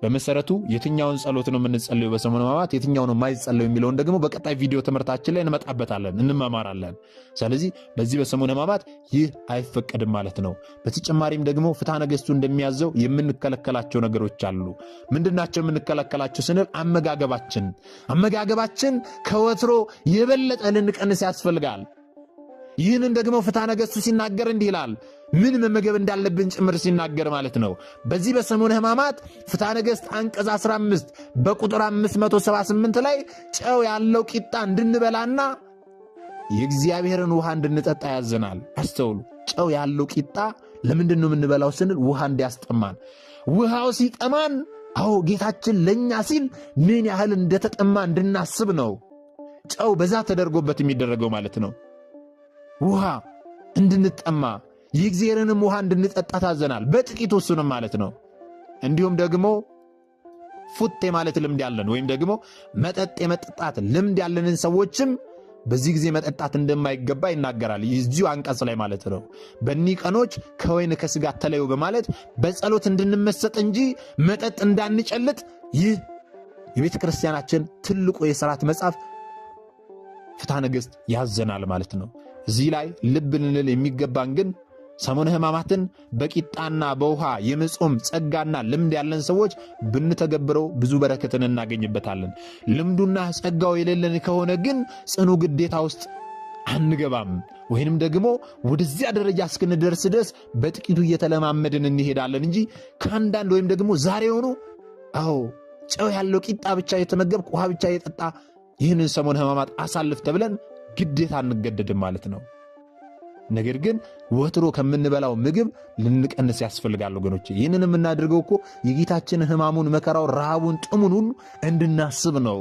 በመሰረቱ የትኛውን ጸሎት ነው የምንጸልየው በሰሙነ ሕማማት፣ የትኛው ነው የማይጸለየው የሚለውን ደግሞ በቀጣይ ቪዲዮ ትምህርታችን ላይ እንመጣበታለን፣ እንማማራለን። ስለዚህ በዚህ በሰሙነ ሕማማት ይህ አይፈቀድም ማለት ነው። በተጨማሪም ደግሞ ፍትሐ ነገሥቱ እንደሚያዘው የምንከለከላቸው ነገሮች አሉ። ምንድናቸው የምንከለከላቸው ስንል አመጋገባችን ከወትሮ የበለጠ ልንቀንስ ያስፈልጋል። ይህንን ደግሞ ፍትሐ ነገሥቱ ሲናገር እንዲህ ይላል። ምን መመገብ እንዳለብን ጭምር ሲናገር ማለት ነው። በዚህ በሰሙነ ሕማማት ፍትሐ ነገሥት አንቀጽ 15 በቁጥር 578 ላይ ጨው ያለው ቂጣ እንድንበላና የእግዚአብሔርን ውሃ እንድንጠጣ ያዘናል። አስተውሉ። ጨው ያለው ቂጣ ለምንድን ነው የምንበላው ስንል ውሃ እንዲያስጠማን። ውሃው ሲጠማን አዎ ጌታችን ለእኛ ሲል ምን ያህል እንደተጠማ እንድናስብ ነው ጨው በዛ ተደርጎበት የሚደረገው ማለት ነው። ውሃ እንድንጠማ የእግዚአብሔርንም ውሃ እንድንጠጣ ታዘናል። በጥቂቱ እሱንም ማለት ነው። እንዲሁም ደግሞ ፉት የማለት ልምድ ያለን ወይም ደግሞ መጠጥ የመጠጣት ልምድ ያለንን ሰዎችም በዚህ ጊዜ መጠጣት እንደማይገባ ይናገራል። እዚሁ አንቀጽ ላይ ማለት ነው። በእኒህ ቀኖች ከወይን ከሥጋ ተለዩ በማለት በጸሎት እንድንመሰጥ እንጂ መጠጥ እንዳንጨልጥ ይህ የቤተ ክርስቲያናችን ትልቁ የሥርዓት መጽሐፍ ፍትሐ ነገሥት ያዘናል ማለት ነው። እዚህ ላይ ልብ ልንል የሚገባን ግን ሰሙነ ሕማማትን በቂጣና በውሃ የመጾም ጸጋና ልምድ ያለን ሰዎች ብንተገብረው ብዙ በረከትን እናገኝበታለን። ልምዱና ጸጋው የሌለን ከሆነ ግን ጽኑ ግዴታ ውስጥ አንገባም። ወይንም ደግሞ ወደዚያ ደረጃ እስክንደርስ ድረስ በጥቂቱ እየተለማመድን እንሄዳለን እንጂ ከአንዳንድ ወይም ደግሞ ዛሬውኑ አዎ ጨው ያለው ቂጣ ብቻ የተመገብክ ውሃ ብቻ የጠጣ ይህንን ሰሙነ ሕማማት አሳልፍ ተብለን ግዴታ አንገደድም ማለት ነው። ነገር ግን ወትሮ ከምንበላው ምግብ ልንቀንስ ያስፈልጋል ወገኖች። ይህንን የምናደርገው እኮ የጌታችን ሕማሙን፣ መከራው፣ ረሃቡን፣ ጥሙን ሁሉ እንድናስብ ነው።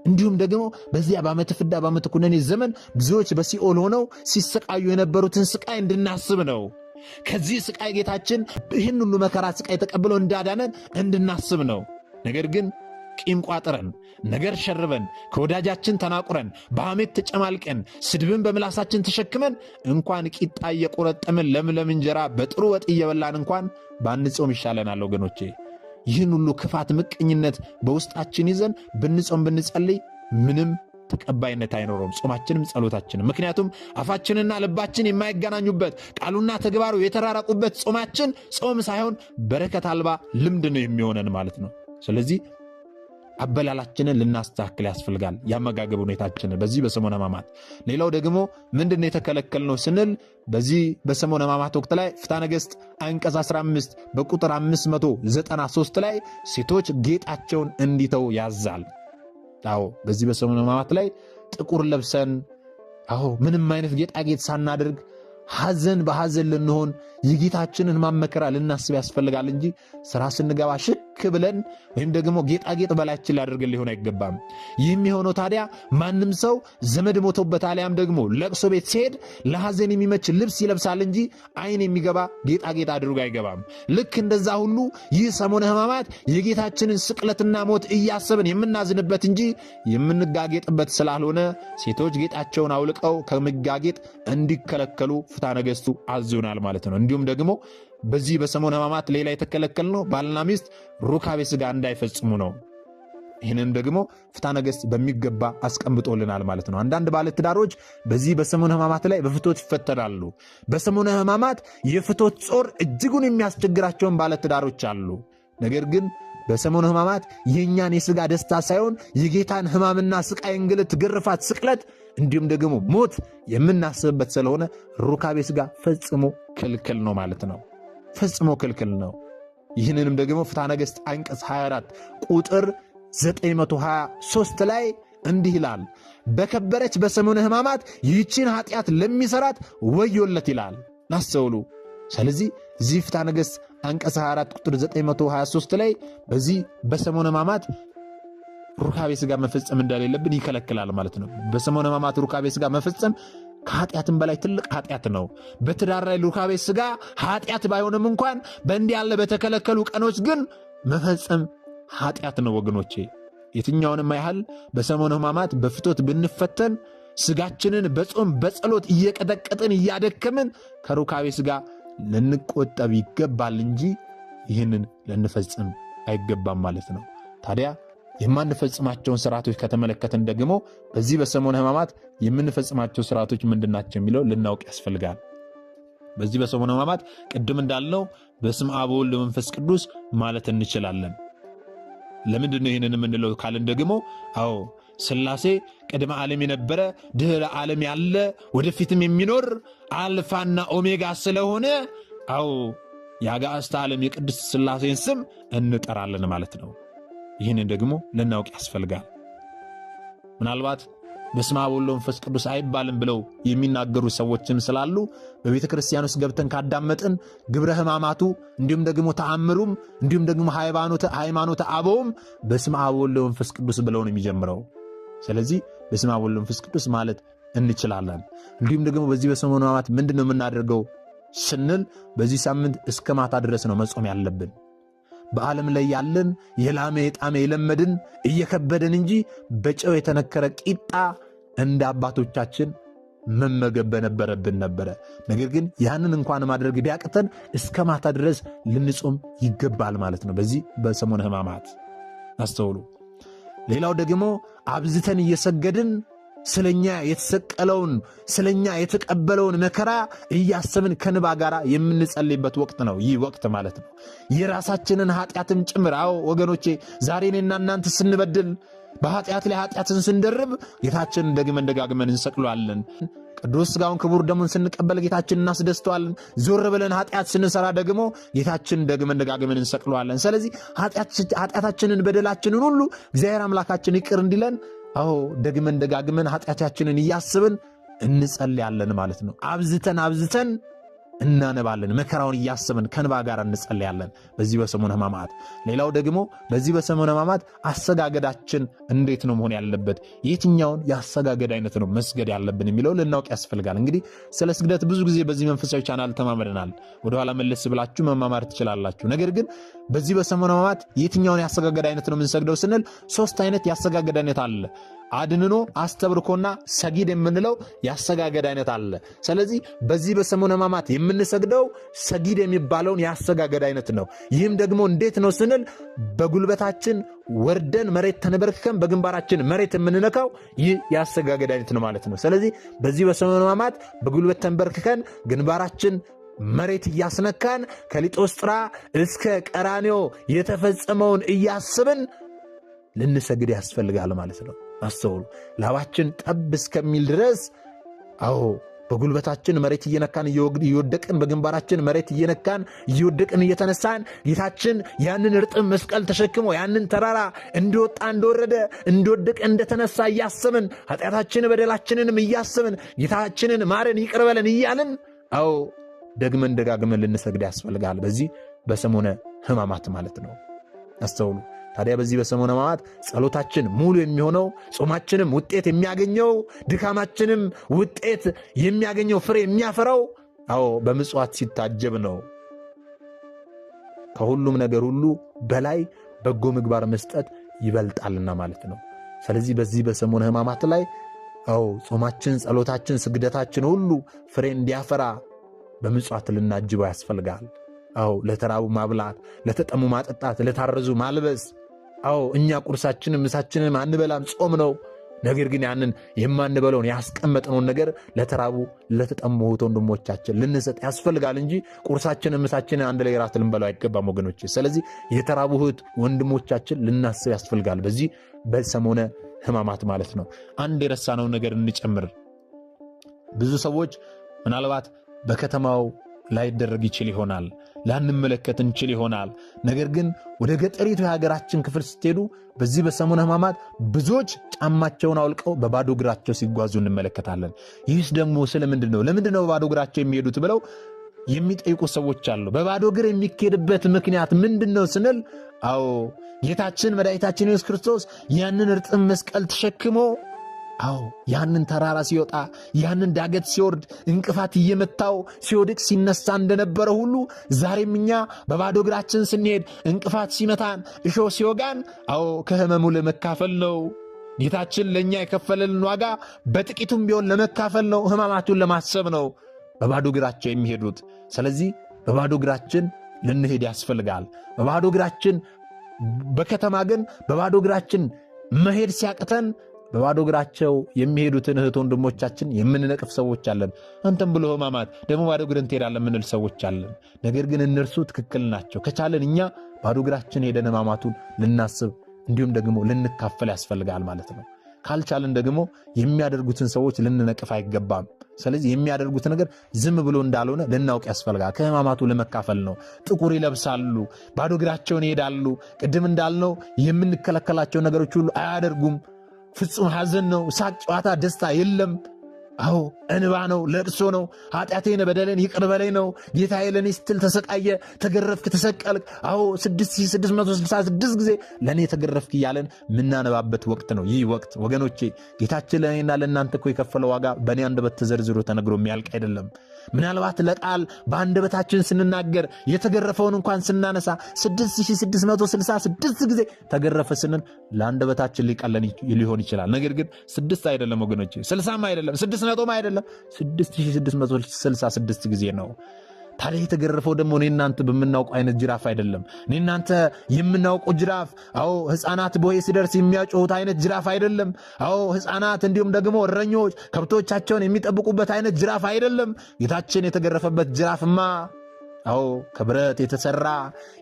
እንዲሁም ደግሞ በዚያ በዓመተ ፍዳ በዓመተ ኩነኔ ዘመን ብዙዎች በሲኦል ሆነው ሲሰቃዩ የነበሩትን ስቃይ እንድናስብ ነው። ከዚህ ስቃይ ጌታችን ይህን ሁሉ መከራ ስቃይ ተቀብሎ እንዳዳነን እንድናስብ ነው። ነገር ግን ቂም ቋጥረን ነገር ሸርበን ከወዳጃችን ተናቁረን በሐሜት ተጨማልቀን ስድብን በምላሳችን ተሸክመን እንኳን ቂጣ እየቆረጠምን ለምለም እንጀራ በጥሩ ወጥ እየበላን እንኳን ባንጾም ይሻለናል ወገኖቼ። ይህን ሁሉ ክፋት፣ ምቀኝነት በውስጣችን ይዘን ብንጾም ብንጸልይ ምንም ተቀባይነት አይኖረውም፣ ጾማችንም ጸሎታችንም። ምክንያቱም አፋችንና ልባችን የማይገናኙበት ቃሉና ተግባሩ የተራራቁበት ጾማችን ጾም ሳይሆን በረከት አልባ ልምድ ነው የሚሆነን ማለት ነው። ስለዚህ አበላላችንን ልናስተካክል ያስፈልጋል፣ ያመጋገብ ሁኔታችንን በዚህ በሰሙነ ሕማማት። ሌላው ደግሞ ምንድነው የተከለከልነው ስንል በዚህ በሰሙነ ሕማማት ወቅት ላይ ፍትሐ ነገሥት አንቀጽ 15 በቁጥር 593 ላይ ሴቶች ጌጣቸውን እንዲተው ያዛል። አዎ በዚህ በሰሙነ ሕማማት ላይ ጥቁር ለብሰን ምንም አይነት ጌጣጌጥ ሳናደርግ ሐዘን በሐዘን ልንሆን የጌታችንን ማመከራ ልናስብ ያስፈልጋል እንጂ ሥራ ስንገባ ሽክ ብለን ወይም ደግሞ ጌጣጌጥ በላያችን ሊያደርግ ሊሆን አይገባም። ይህም የሆነው ታዲያ ማንም ሰው ዘመድ ሞቶበት አሊያም ደግሞ ለቅሶ ቤት ሲሄድ ለሐዘን የሚመች ልብስ ይለብሳል እንጂ ዓይን የሚገባ ጌጣጌጥ አድርጎ አይገባም። ልክ እንደዛ ሁሉ ይህ ሰሙነ ሕማማት የጌታችንን ስቅለትና ሞት እያሰብን የምናዝንበት እንጂ የምንጋጌጥበት ስላልሆነ ሴቶች ጌጣቸውን አውልቀው ከመጋጌጥ እንዲከለከሉ ፍትሐ ነገሥቱ አዞናል ማለት ነው። እንዲሁም ደግሞ በዚህ በሰሙነ ሕማማት ሌላ የተከለከልነው ባልና ሚስት ሩካቤ ሥጋ እንዳይፈጽሙ ነው። ይህንን ደግሞ ፍትሐ ነገሥት በሚገባ አስቀምጦልናል ማለት ነው። አንዳንድ ባለትዳሮች በዚህ በሰሙነ ሕማማት ላይ በፍቶት ይፈተናሉ። በሰሙነ ሕማማት የፍቶት ጾር እጅጉን የሚያስቸግራቸውን ባለትዳሮች አሉ። ነገር ግን በሰሙነ ሕማማት የእኛን የሥጋ ደስታ ሳይሆን የጌታን ሕማምና ስቃይ፣ እንግልት፣ ግርፋት፣ ስቅለት እንዲሁም ደግሞ ሞት የምናስብበት ስለሆነ ሩካቤ ሥጋ ፈጽሞ ክልክል ነው ማለት ነው። ፈጽሞ ክልክል ነው። ይህንንም ደግሞ ፍትሐ ነገሥት አንቀጽ 24 ቁጥር 923 ላይ እንዲህ ይላል፣ በከበረች በሰሙነ ሕማማት ይህችን ኃጢአት ለሚሰራት ወዮለት ይላል። ናስተውሉ። ስለዚህ እዚህ ፍትሐ ነገሥት አንቀጽ 24 ቁጥር 923 ላይ በዚህ በሰሙነ ሕማማት ሩካቤ ሥጋ መፈጸም እንደሌለብን ይከለክላል ማለት ነው። በሰሙነ ሕማማት ሩካቤ ሥጋ መፈጸም ከኃጢአትም በላይ ትልቅ ኃጢአት ነው። በትዳር ላይ ሩካቤ ሥጋ ኃጢአት ባይሆንም እንኳን በእንዲህ ያለ በተከለከሉ ቀኖች ግን መፈጸም ኃጢአት ነው ወገኖቼ። የትኛውንም ያህል በሰሙነ ሕማማት በፍቶት ብንፈተን ሥጋችንን በጾም በጸሎት እየቀጠቀጥን እያደከምን ከሩካቤ ሥጋ ልንቆጠብ ይገባል እንጂ ይህንን ልንፈጽም አይገባም ማለት ነው። ታዲያ የማንፈጽማቸውን ስርዓቶች ከተመለከትን ደግሞ በዚህ በሰሙነ ሕማማት የምንፈጽማቸው ስርዓቶች ምንድናቸው የሚለው ልናውቅ ያስፈልጋል። በዚህ በሰሙነ ሕማማት ቅድም እንዳልነው በስመ አብ ወወልድ ወመንፈስ ቅዱስ ማለት እንችላለን። ለምንድን ነው ይህንን የምንለው ካልን ደግሞ ሥላሴ ቅድመ ዓለም የነበረ ድኅረ ዓለም ያለ ወደፊትም የሚኖር አልፋና ኦሜጋ ስለሆነ የአጋዕዝተ ዓለም የቅድስት ሥላሴን ስም እንጠራለን ማለት ነው። ይህንን ደግሞ ልናውቅ ያስፈልጋል። ምናልባት በስመ አብ ወወልድ ወመንፈስ ቅዱስ አይባልም ብለው የሚናገሩ ሰዎችም ስላሉ በቤተ ክርስቲያን ውስጥ ገብተን ካዳመጥን ግብረ ሕማማቱ እንዲሁም ደግሞ ተአምሩም እንዲሁም ደግሞ ሃይማኖተ አበውም በስመ አብ ወወልድ ወመንፈስ ቅዱስ ብለው ነው የሚጀምረው። ስለዚህ በስመ አብ ወወልድ ወመንፈስ ቅዱስ ማለት እንችላለን። እንዲሁም ደግሞ በዚህ በሰሙነ ሕማማት ምንድን ነው የምናደርገው ስንል በዚህ ሳምንት እስከ ማታ ድረስ ነው መጾም ያለብን። በዓለም ላይ ያለን የላመ የጣመ የለመድን እየከበደን እንጂ በጨው የተነከረ ቂጣ እንደ አባቶቻችን መመገብ በነበረብን ነበረ። ነገር ግን ያንን እንኳን ማድረግ ቢያቅተን እስከ ማታ ድረስ ልንጾም ይገባል ማለት ነው በዚህ በሰሙነ ሕማማት። አስተውሉ። ሌላው ደግሞ አብዝተን እየሰገድን ስለኛ የተሰቀለውን ስለኛ የተቀበለውን መከራ እያሰብን ከንባ ጋር የምንጸልይበት ወቅት ነው ይህ ወቅት ማለት ነው። የራሳችንን ኃጢአትም ጭምር ወገኖቼ ዛሬ እኔና እናንተ ስንበድል በኃጢአት ላይ ኃጢአትን ስንደርብ ጌታችንን ደግመን ደጋግመን እንሰቅለዋለን። ቅዱስ ሥጋውን ክቡር ደሙን ስንቀበል ጌታችንን እናስደስተዋለን። ዞር ብለን ኃጢአት ስንሰራ ደግሞ ጌታችንን ደግመን ደጋግመን እንሰቅለዋለን። ስለዚህ ኃጢአታችንን በደላችንን ሁሉ እግዚአብሔር አምላካችን ይቅር እንዲለን ደግመን ደጋግመን ኃጢአታችንን እያስብን እንጸልያለን ማለት ነው። አብዝተን እናነባለን። መከራውን እያሰብን ከንባ ጋር እንጸልያለን በዚህ በሰሙነ ሕማማት። ሌላው ደግሞ በዚህ በሰሙነ ሕማማት አሰጋገዳችን እንዴት ነው መሆን ያለበት? የትኛውን የአሰጋገድ አይነት ነው መስገድ ያለብን የሚለው ልናውቅ ያስፈልጋል። እንግዲህ ስለ ስግደት ብዙ ጊዜ በዚህ መንፈሳዊ ቻናል ተማምረናል። ወደኋላ መለስ ብላችሁ መማማር ትችላላችሁ። ነገር ግን በዚህ በሰሙነ ሕማማት የትኛውን የአሰጋገድ አይነት ነው የምንሰግደው ስንል 3 አይነት የአሰጋገድ አይነት አለ። አድንኖ፣ አስተብርኮና ሰጊድ የምንለው ያሰጋገድ አይነት አለ። ስለዚህ በዚህ በሰሙነ ሕማማት የምንሰግደው ሰጊድ የሚባለውን ያሰጋገድ አይነት ነው። ይህም ደግሞ እንዴት ነው ስንል በጉልበታችን ወርደን መሬት ተንበርክከን በግንባራችን መሬት የምንነካው ይህ ያሰጋገድ አይነት ነው ማለት ነው። ስለዚህ በዚህ በሰሙነ ሕማማት በጉልበት ተንበርክከን ግንባራችን መሬት እያስነካን ከሊጦስጥራ እስከ ቀራንዮ የተፈጸመውን እያስብን ልንሰግድ ያስፈልጋል ማለት ነው። አስተውሉ። ላባችን ጠብ እስከሚል ድረስ በጉልበታችን መሬት እየነካን እየወደቅን በግንባራችን መሬት እየነካን እየወደቅን እየተነሳን ጌታችን ያንን እርጥብ መስቀል ተሸክሞ ያንን ተራራ እንደወጣ እንደወረደ እንደወደቀ እንደተነሳ እያሰብን ኃጢአታችን በደላችንንም እያሰብን ጌታችንን ማረን ይቅር በለን እያልን ደግመን ደጋግመን ልንሰግድ ያስፈልጋል በዚህ በሰሙነ ሕማማት ማለት ነው። አስተውሉ። ታዲያ በዚህ በሰሙነ ሕማማት ጸሎታችን ሙሉ የሚሆነው ጾማችንም ውጤት የሚያገኘው ድካማችንም ውጤት የሚያገኘው ፍሬ የሚያፈራው በምጽዋት ሲታጀብ ነው። ከሁሉም ነገር ሁሉ በላይ በጎ ምግባር መስጠት ይበልጣልና ማለት ነው። ስለዚህ በዚህ በሰሙነ ሕማማት ላይ ጾማችን፣ ጸሎታችን፣ ስግደታችን ሁሉ ፍሬ እንዲያፈራ በምጽዋት ልናጅበው ያስፈልጋል። ለተራቡ ማብላት፣ ለተጠሙ ማጠጣት፣ ለታረዙ ማልበስ። እኛ ቁርሳችንም ምሳችንም አንበላም፣ ጾም ነው። ነገር ግን ያንን የማንበለውን ያስቀመጥነውን ነገር ለተራቡ ለተጠሙ ወንድሞቻችን ልንሰጥ ያስፈልጋል እንጂ ቁርሳችንን ምሳችንን አንድ ላይ ራት ልንበላው አይገባም ወገኖች። ስለዚህ የተራቡ ወንድሞቻችን ልናስብ ያስፈልጋል በዚህ በሰሙነ ሕማማት ማለት ነው። አንድ የረሳነው ነገር እንጨምር። ብዙ ሰዎች ምናልባት በከተማው ላይደረግ ይችል ይሆናል፣ ላንመለከት እንችል ይሆናል። ነገር ግን ወደ ገጠሪቱ የሀገራችን ክፍል ስትሄዱ በዚህ በሰሙነ ሕማማት ብዙዎች ጫማቸውን አውልቀው በባዶ እግራቸው ሲጓዙ እንመለከታለን። ይህስ ደግሞ ስለምንድን ነው? ለምንድን ነው በባዶ እግራቸው የሚሄዱት ብለው የሚጠይቁ ሰዎች አሉ። በባዶ እግር የሚኬድበት ምክንያት ምንድን ነው ስንል ጌታችን መድኃኒታችን ኢየሱስ ክርስቶስ ያንን እርጥብ መስቀል ተሸክሞ ያንን ተራራ ሲወጣ ያንን ዳገት ሲወርድ እንቅፋት እየመታው ሲወድቅ ሲነሳ እንደነበረ ሁሉ ዛሬም እኛ በባዶ እግራችን ስንሄድ እንቅፋት ሲመታን እሾህ ሲወጋን ከሕመሙ ለመካፈል ነው። ጌታችን ለእኛ የከፈለልን ዋጋ በጥቂቱም ቢሆን ለመካፈል ነው። ሕማማቱን ለማሰብ ነው በባዶ እግራቸው የሚሄዱት። ስለዚህ በባዶ እግራችን ልንሄድ ያስፈልጋል። በባዶ እግራችን በከተማ ግን በባዶ እግራችን መሄድ ሲያቅተን በባዶ እግራቸው የሚሄዱትን እህት ወንድሞቻችን የምንነቅፍ ሰዎች አለን። አንተም ብሎ ሕማማት ደግሞ ባዶ እግርን ትሄዳለህ የምንል ሰዎች አለን። ነገር ግን እነርሱ ትክክል ናቸው። ከቻለን እኛ ባዶ እግራችን ሄደን ሕማማቱን ልናስብ እንዲሁም ደግሞ ልንካፈል ያስፈልጋል ማለት ነው። ካልቻለን ደግሞ የሚያደርጉትን ሰዎች ልንነቅፍ አይገባም። ስለዚህ የሚያደርጉት ነገር ዝም ብሎ እንዳልሆነ ልናውቅ ያስፈልጋል። ከሕማማቱ ለመካፈል ነው። ጥቁር ይለብሳሉ፣ ባዶ እግራቸውን ይሄዳሉ። ቅድም እንዳልነው የምንከለከላቸው ነገሮች ሁሉ አያደርጉም። ፍጹም ሐዘን ነው። ሳቅ፣ ጨዋታ፣ ደስታ የለም። እንባ ነው፣ ለቅሶ ነው። ኃጢአቴን በደሌን ይቅር በለኝ ነው። ጌታዬ ለእኔ ስትል ተሰቃየ፣ ተገረፍክ፣ ተሰቀልክ። 6666 ጊዜ ለእኔ ተገረፍክ እያለን ምናነባበት ወቅት ነው ይህ ወቅት። ወገኖቼ ጌታችን ለእኔና ለእናንተ እኮ የከፈለው ዋጋ በእኔ አንደበት ተዘርዝሮ ተነግሮ የሚያልቅ አይደለም። ምናልባት ለቃል በአንደበታችን ስንናገር የተገረፈውን እንኳን ስናነሳ 6666 ጊዜ ተገረፈ ስንን ለአንደበታችን ሊቀለን ሊሆን ይችላል። ነገር ግን 6 አይደለም ወገኖቼ፣ 60 አይደለም፣ 600 አይደለም፣ 6666 ጊዜ ነው። ታዲያ የተገረፈው ደግሞ እኔ እናንተ በምናውቀው አይነት ጅራፍ አይደለም። እኔ እናንተ የምናውቀው ጅራፍ ሕፃናት ቦሄ ሲደርስ የሚያጮሁት አይነት ጅራፍ አይደለም። ሕፃናት እንዲሁም ደግሞ እረኞች ከብቶቻቸውን የሚጠብቁበት አይነት ጅራፍ አይደለም። ጌታችን የተገረፈበት ጅራፍማ ከብረት የተሰራ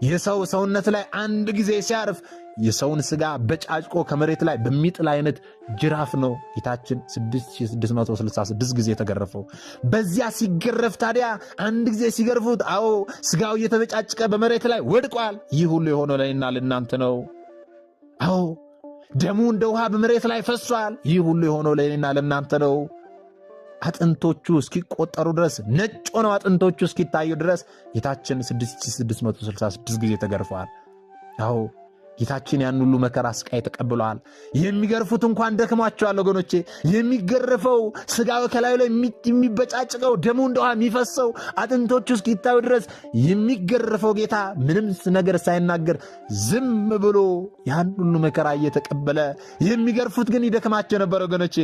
የሰው ሰውነት ላይ አንድ ጊዜ ሲያርፍ የሰውን ሥጋ በጫጭቆ ከመሬት ላይ በሚጥል አይነት ጅራፍ ነው ጌታችን 6666 ጊዜ የተገረፈው። በዚያ ሲገረፍ ታዲያ አንድ ጊዜ ሲገርፉት ሥጋው እየተበጫጭቀ በመሬት ላይ ወድቋል። ይህ ሁሉ የሆነው ለእኔና ለእናንተ ነው። ደሙ እንደ ውሃ በመሬት ላይ ፈሷል። ይህ ሁሉ የሆነው ለእኔና ለእናንተ ነው። አጥንቶቹ እስኪቆጠሩ ድረስ ነጭ ሆነው አጥንቶቹ እስኪታዩ ድረስ ጌታችን 6666 ጊዜ ተገርፈዋል። አዎ ጌታችን ያን ሁሉ መከራ ስቃይ ተቀብለዋል። የሚገርፉት እንኳን ደክሟቸዋል ወገኖቼ። የሚገረፈው ስጋው ከላዩ ላይ የሚበጫጭቀው ደሙ እንደውሃ የሚፈሰው አጥንቶቹ እስኪታዩ ድረስ የሚገረፈው ጌታ ምንም ነገር ሳይናገር ዝም ብሎ ያን ሁሉ መከራ እየተቀበለ፣ የሚገርፉት ግን ይደክማቸው ነበር ወገኖቼ።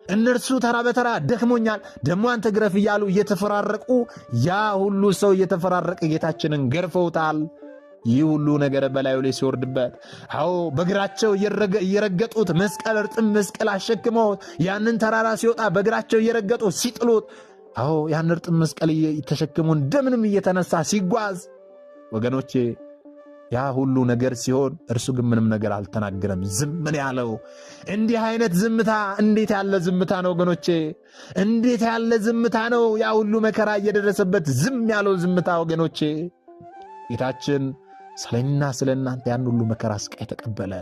እነርሱ ተራ በተራ ደክሞኛል ደሞ አንተ ግረፍ እያሉ እየተፈራረቁ፣ ያ ሁሉ ሰው እየተፈራረቀ ጌታችንን ገርፈውታል። ይህ ሁሉ ነገር በላዩ ላይ ሲወርድበት፣ አዎ በእግራቸው እየረገጡት መስቀል፣ እርጥብ መስቀል አሸክመውት ያንን ተራራ ሲወጣ በእግራቸው እየረገጡ ሲጥሉት፣ አዎ ያን እርጥብ መስቀል ተሸክሞ እንደምንም እየተነሳ ሲጓዝ ወገኖቼ፣ ያ ሁሉ ነገር ሲሆን እርሱ ግን ምንም ነገር አልተናገረም። ዝም ምን ያለው? እንዲህ አይነት ዝምታ እንዴት ያለ ዝምታ ነው ወገኖቼ! እንዴት ያለ ዝምታ ነው! ያ ሁሉ መከራ እየደረሰበት ዝም ያለው ዝምታ ወገኖቼ! ጌታችን ስለና ስለ እናንተ ያን ሁሉ መከራ ስቃይ ተቀበለ።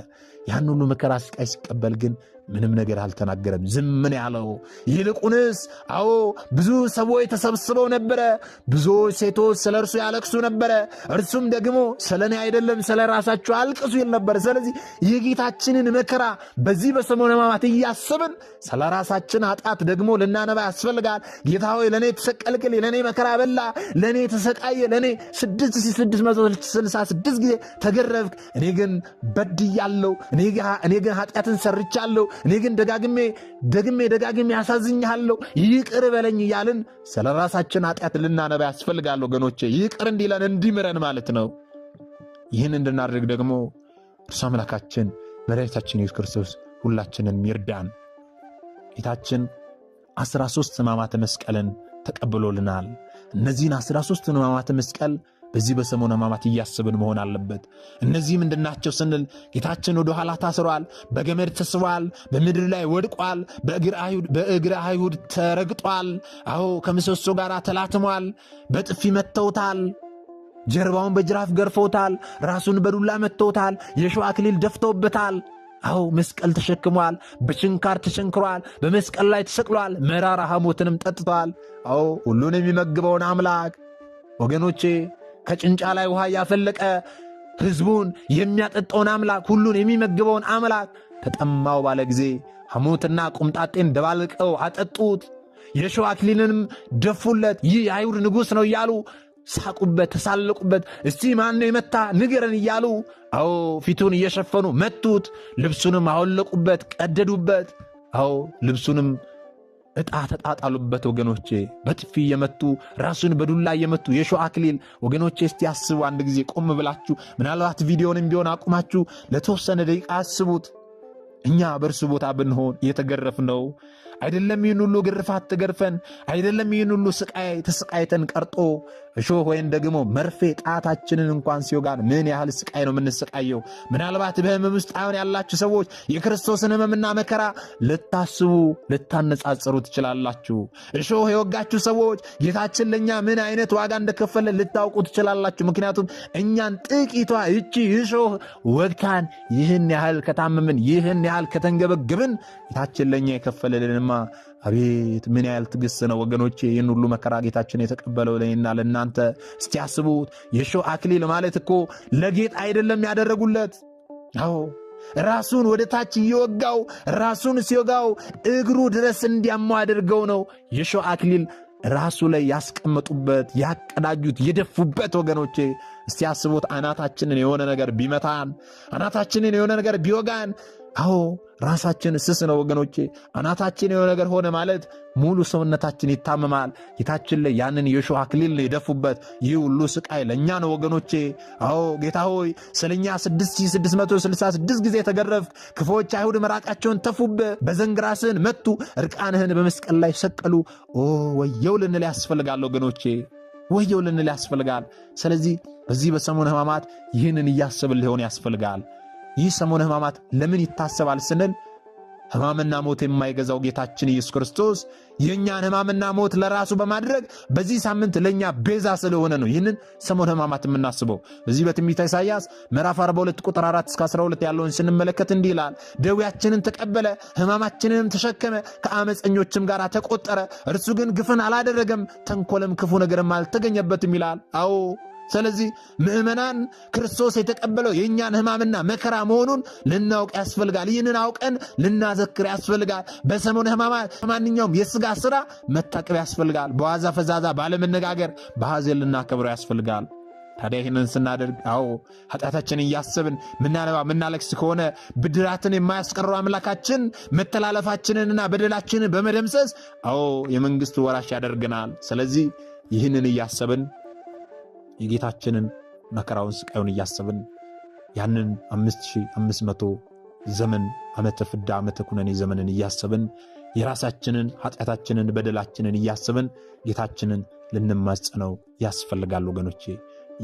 ያን ሁሉ መከራ ስቃይ ሲቀበል ግን ምንም ነገር አልተናገረም። ዝም ምን ያለው? ይልቁንስ አዎ ብዙ ሰዎች ተሰብስበው ነበረ። ብዙዎች ሴቶች ስለ እርሱ ያለቅሱ ነበረ። እርሱም ደግሞ ስለ እኔ አይደለም ስለ ራሳችሁ አልቅሱ ይል ነበር። ስለዚህ የጌታችንን መከራ በዚህ በሰሙነ ሕማማት እያስብን ስለ ራሳችን ኃጢአት ደግሞ ልናነባ ያስፈልጋል። ጌታ ሆይ ለእኔ ተሰቀልክል፣ ለእኔ መከራ በላ፣ ለእኔ ተሰቃየ፣ ለእኔ 6666 ጊዜ ተገረፍክ፣ እኔ ግን በድያለሁ፣ እኔ ግን ኃጢአትን ሰርቻለሁ፣ እኔ ግን ደጋግሜ ያሳዝኝሃለሁ፣ ይቅር በለኝ እያልን ስለ ራሳችን ኃጢአት ልናነባ ያስፈልጋል ወገኖቼ። ይቅር እንዲለን እንዲምረን ማለት ነው። ይህን እንድናደርግ ደግሞ እርሱ አምላካችን መድኃኒታችን ኢየሱስ ክርስቶስ ሁላችንን ይርዳን። ጌታችን 13 ሕማማተ መስቀልን ተቀብሎልናል። እነዚህን 13 ሕማማተ መስቀል በዚህ በሰሙነ ሕማማት እያስብን መሆን አለበት። እነዚህ ምንድናቸው ስንል ጌታችን ወደ ኋላ ታስሯል፣ በገመድ ተስቧል፣ በምድር ላይ ወድቋል፣ በእግረ አይሁድ ተረግጧል፣ አዎ ከምሰሶ ጋር ተላትሟል፣ በጥፊ መተውታል፣ ጀርባውን በጅራፍ ገርፈውታል፣ ራሱን በዱላ መተውታል፣ የሾህ አክሊል ደፍተውበታል። አዎ መስቀል ተሸክሟል፣ በችንካር ተቸንክሯል፣ በመስቀል ላይ ተሰቅሏል፣ መራራ ሐሞትንም ጠጥቷል። አዎ ሁሉን የሚመግበውን አምላክ ወገኖቼ፣ ከጭንጫ ላይ ውሃ ያፈለቀ ሕዝቡን የሚያጠጣውን አምላክ፣ ሁሉን የሚመግበውን አምላክ ተጠማው ባለ ጊዜ ሐሞትና ቁምጣጤን ደባልቀው አጠጡት፣ የሾህ አክሊልንም ደፉለት። ይህ የአይሁድ ንጉሥ ነው እያሉ ሳቁበት፣ ተሳለቁበት። እስቲ ማን የመታ ንገረን እያሉ አዎ ፊቱን እየሸፈኑ መቱት፣ ልብሱንም አወለቁበት፣ ቀደዱበት። አዎ ልብሱንም ዕጣ ተጣጣሉበት ወገኖቼ። በጥፊ እየመቱ ራሱን በዱላ እየመቱ የሾህ አክሊል ወገኖቼ። እስቲ አስቡ አንድ ጊዜ ቆም ብላችሁ፣ ምናልባት ቪዲዮንም ቢሆን አቁማችሁ ለተወሰነ ደቂቃ አስቡት። እኛ በእርሱ ቦታ ብንሆን የተገረፍነው አይደለም? ይህን ሁሉ ግርፋት ተገርፈን አይደለም? ይህን ሁሉ ስቃይ ተሰቃይተን ቀርጦ እሾህ ወይም ደግሞ መርፌ ጣታችንን እንኳን ሲወጋን ምን ያህል ስቃይ ነው የምንሰቃየው? ምናልባት በሕመም ውስጥ አሁን ያላችሁ ሰዎች የክርስቶስን ሕመምና መከራ ልታስቡ ልታነጻጽሩ ትችላላችሁ። እሾህ የወጋችሁ ሰዎች ጌታችን ለእኛ ምን አይነት ዋጋ እንደከፈለ ልታውቁ ትችላላችሁ። ምክንያቱም እኛን ጥቂቷ ይቺ እሾህ ወግታን ይህን ያህል ከታመምን ይህን ያህል ከተንገበግብን ጌታችን ለእኛ የከፈለልንማ አቤት ምን ያህል ትዕግስት ነው ወገኖቼ። ይህን ሁሉ መከራ ጌታችን የተቀበለው ለእኔና ለእናንተ እስቲ ያስቡት። የሾህ አክሊል ማለት እኮ ለጌጥ አይደለም ያደረጉለት። አዎ ራሱን ወደ ታች እየወጋው ራሱን ሲወጋው እግሩ ድረስ እንዲያማው አድርገው ነው የሾህ አክሊል ራሱ ላይ ያስቀመጡበት፣ ያቀዳጁት፣ የደፉበት ወገኖቼ። እስቲ ያስቡት። አናታችንን የሆነ ነገር ቢመታን፣ አናታችንን የሆነ ነገር ቢወጋን፣ አዎ ራሳችን ስስ ነው ወገኖቼ። አናታችን የሆነ ነገር ሆነ ማለት ሙሉ ሰውነታችን ይታመማል። ጌታችን ላይ ያንን የሾህ አክሊል የደፉበት ይህ ሁሉ ስቃይ ለእኛ ነው ወገኖቼ። አዎ ጌታ ሆይ ስለኛ 6666 ጊዜ ተገረፍክ። ክፉዎች አይሁድ መራቃቸውን ተፉብህ፣ በዘንግ ራስህን መቱ፣ እርቃንህን በመስቀል ላይ ሰቀሉ። ወየው ልንል ያስፈልጋል ወገኖቼ፣ ወየው ልንል ያስፈልጋል። ስለዚህ በዚህ በሰሙነ ሕማማት ይህንን እያስብን ሊሆን ያስፈልጋል። ይህ ሰሙነ ሕማማት ለምን ይታሰባል ስንል ሕማምና ሞት የማይገዛው ጌታችን ኢየሱስ ክርስቶስ የኛን ሕማምና ሞት ለራሱ በማድረግ በዚህ ሳምንት ለኛ ቤዛ ስለሆነ ነው ይህንን ሰሞነ ሕማማት የምናስበው። በዚህ በትንቢተ ኢሳይያስ ምዕራፍ 42 ቁጥር 4 እስከ 12 ያለውን ስንመለከት እንዲህ ይላል፣ ደዌያችንን ተቀበለ ሕማማችንንም ተሸከመ፣ ከአመፀኞችም ጋር ተቆጠረ፣ እርሱ ግን ግፍን አላደረገም፣ ተንኮልም ክፉ ነገርም አልተገኘበትም ይላል። አዎ ስለዚህ ምእመናን ክርስቶስ የተቀበለው የእኛን ሕማምና መከራ መሆኑን ልናውቅ ያስፈልጋል። ይህንን አውቀን ልናዘክር ያስፈልጋል። በሰሞነ ሕማማት ማንኛውም የሥጋ ሥራ መታቀብ ያስፈልጋል። በዋዛ ፈዛዛ ባለመነጋገር በሐዘን ልናከብረው ያስፈልጋል። ታዲያ ይህንን ስናደርግ ኃጢአታችንን እያሰብን ምናነባ ምናለቅስ ከሆነ ብድራትን የማያስቀረው አምላካችን መተላለፋችንንና በደላችንን በመደምሰስ የመንግሥቱ ወራሽ ያደርገናል። ስለዚህ ይህንን እያሰብን የጌታችንን መከራውን ስቃዩን እያሰብን ያንን 5500 ዘመን ዓመተ ፍዳ ዓመተ ኩነኔ ዘመንን እያሰብን የራሳችንን ኃጢአታችንን በደላችንን እያሰብን ጌታችንን ልንማጸነው ያስፈልጋል። ወገኖቼ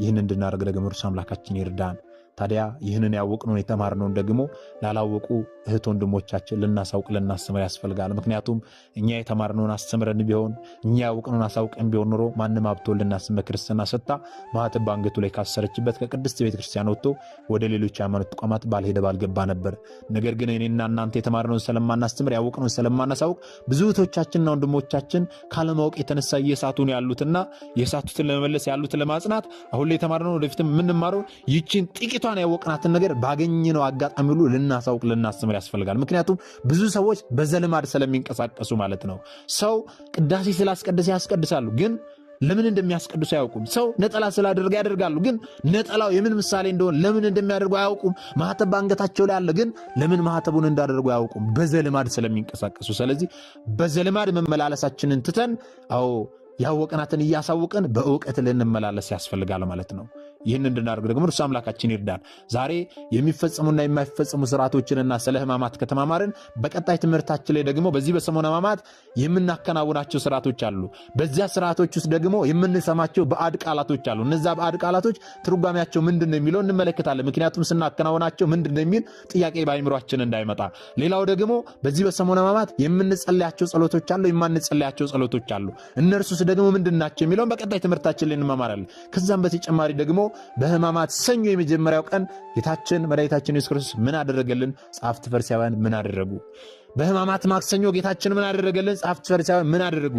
ይህን እንድናደርግ ደግሞ እርሱ አምላካችን ይርዳን። ታዲያ ይህንን ያወቅነውን የተማርነውን ደግሞ ላላወቁ እህት ወንድሞቻችን ልናሳውቅ ልናስተምር ያስፈልጋል። ምክንያቱም እኛ የተማርነውን አስተምረን ቢሆን እኛ ያወቅነውን አሳውቀን ቢሆን ኖሮ ማንም ሀብቶልና ስመ ክርስትና ሰጥታ ማኅተብ በአንገቱ ላይ ካሰረችበት ከቅድስት ቤተ ክርስቲያን ወጥቶ ወደ ሌሎች የሃይማኖት ተቋማት ባልሄደ ባልገባ ነበር። ነገር ግን እኔና እናንተ የተማርነውን ስለማናስተምር ያወቅነውን ስለማናሳውቅ ብዙ እህቶቻችንና ወንድሞቻችን ካለማወቅ የተነሳ እየሳቱን ያሉትና የሳቱትን ለመመለስ ያሉትን ለማጽናት አሁን ላይ የተማርነውን ወደፊትም የምንማረው ይችን ጥቂቷን ያወቅናትን ነገር ባገኘነው አጋጣሚ ሁሉ ልናሳውቅ ልናስተምር ያስፈልጋል። ምክንያቱም ብዙ ሰዎች በዘልማድ ስለሚንቀሳቀሱ ማለት ነው። ሰው ቅዳሴ ስላስቀደሰ ያስቀድሳሉ፣ ግን ለምን እንደሚያስቀድሱ አያውቁም። ሰው ነጠላ ስላደረገ ያደርጋሉ፣ ግን ነጠላው የምን ምሳሌ እንደሆነ ለምን እንደሚያደርጉ አያውቁም። ማኅተብ በአንገታቸው ላይ አለ፣ ግን ለምን ማኅተቡን እንዳደረጉ አያውቁም። በዘልማድ ስለሚንቀሳቀሱ። ስለዚህ በዘልማድ መመላለሳችንን ትተን ያወቅናትን እያሳወቀን በእውቀት ልንመላለስ ያስፈልጋል ማለት ነው። ይህን እንድናደርግ ደግሞ እርሱ አምላካችን ይርዳን። ዛሬ የሚፈጸሙና የማይፈጸሙ ስርዓቶችንና ስለ ሕማማት ከተማማርን በቀጣይ ትምህርታችን ላይ ደግሞ በዚህ በሰሞነ ሕማማት የምናከናውናቸው ስርዓቶች አሉ። በዚያ ስርዓቶች ውስጥ ደግሞ የምንሰማቸው ባዕድ ቃላቶች አሉ። እነዛ ባዕድ ቃላቶች ትርጓሜያቸው ምንድን ነው የሚለው እንመለከታለን። ምክንያቱም ስናከናውናቸው ምንድን ነው የሚል ጥያቄ በአይምሯችን እንዳይመጣ። ሌላው ደግሞ በዚህ በሰሞነ ሕማማት የምንጸልያቸው ጸሎቶች አሉ፣ የማንጸልያቸው ጸሎቶች አሉ። እነርሱስ ደግሞ ምንድን ናቸው የሚለውን በቀጣይ ትምህርታችን ላይ እንመማራለን። ከዛም በተጨማሪ ደግሞ በሕማማት ሰኞ የመጀመሪያው ቀን ጌታችን መድኃኒታችን ኢየሱስ ክርስቶስ ምን አደረገልን? ጸሐፍት ፈሪሳውያን ምን አደረጉ? በሕማማት ማክሰኞ ጌታችን ምን አደረገልን? ጸሐፍት ፈሪሳውያን ምን አደረጉ?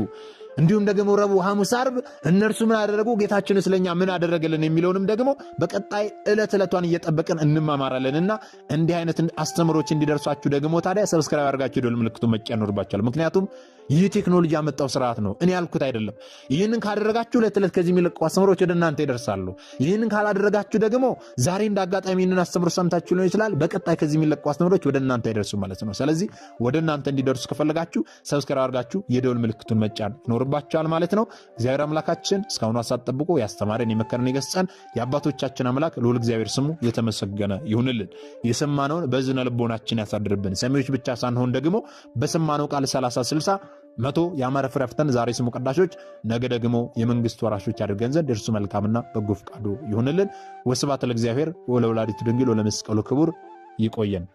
እንዲሁም ደግሞ ረቡዕ፣ ሐሙስ፣ ዓርብ እነርሱ ምን አደረጉ? ጌታችን ስለኛ ምን አደረገልን የሚለውንም ደግሞ በቀጣይ ዕለቷን እየጠበቅን እንማማራለንና እንዲህ አይነት አስተምሮች እንዲደርሷችሁ ደግሞ ታዲያ ሰብስክራይብ አድርጋችሁ ደወል ምልክቱን መጫን ይኖርባችኋል። ምክንያቱም ይህ ቴክኖሎጂ ያመጣው ስርዓት ነው፣ እኔ ያልኩት አይደለም። ይህንን ካደረጋችሁ ዕለት ዕለት ከዚህ የሚለቁ አስተምሮች ወደ እናንተ ይደርሳሉ። ይህንን ካላደረጋችሁ ደግሞ ዛሬ እንደ አጋጣሚ ይህንን አስተምሮ ሰምታችሁ ሊሆን ይችላል፣ በቀጣይ ከዚህ የሚለቁ አስተምሮች ወደ እናንተ አይደርሱ ማለት ነው። ስለዚህ ወደ እናንተ እንዲደርሱ ከፈለጋችሁ ሰብስክራይብ አድርጋችሁ የደወል ምልክቱን መጫን ይኖርባችኋል ማለት ነው። እግዚአብሔር አምላካችን እስካሁኑ ሰዓት ጠብቆ ያስተማረን የመከረን የገሰጸን የአባቶቻችን አምላክ ልዑል እግዚአብሔር ስሙ የተመሰገነ ይሁንልን። የሰማነውን በዝነ ልቦናችን ያሳድርብን። ሰሚዎች ብቻ ሳንሆን ደግሞ በሰማነው ቃል 30 60 100 ያማረ ፍሬ አፍርተን ዛሬ ስሙ ቀዳሾች ነገ ደግሞ የመንግስቱ ወራሾች ያድርገን ዘንድ እርሱ መልካምና በጎ ፈቃዱ ይሁንልን። ወስብሐት ለእግዚአብሔር ወለወላዲቱ ድንግል ወለመስቀሉ ክቡር። ይቆየን።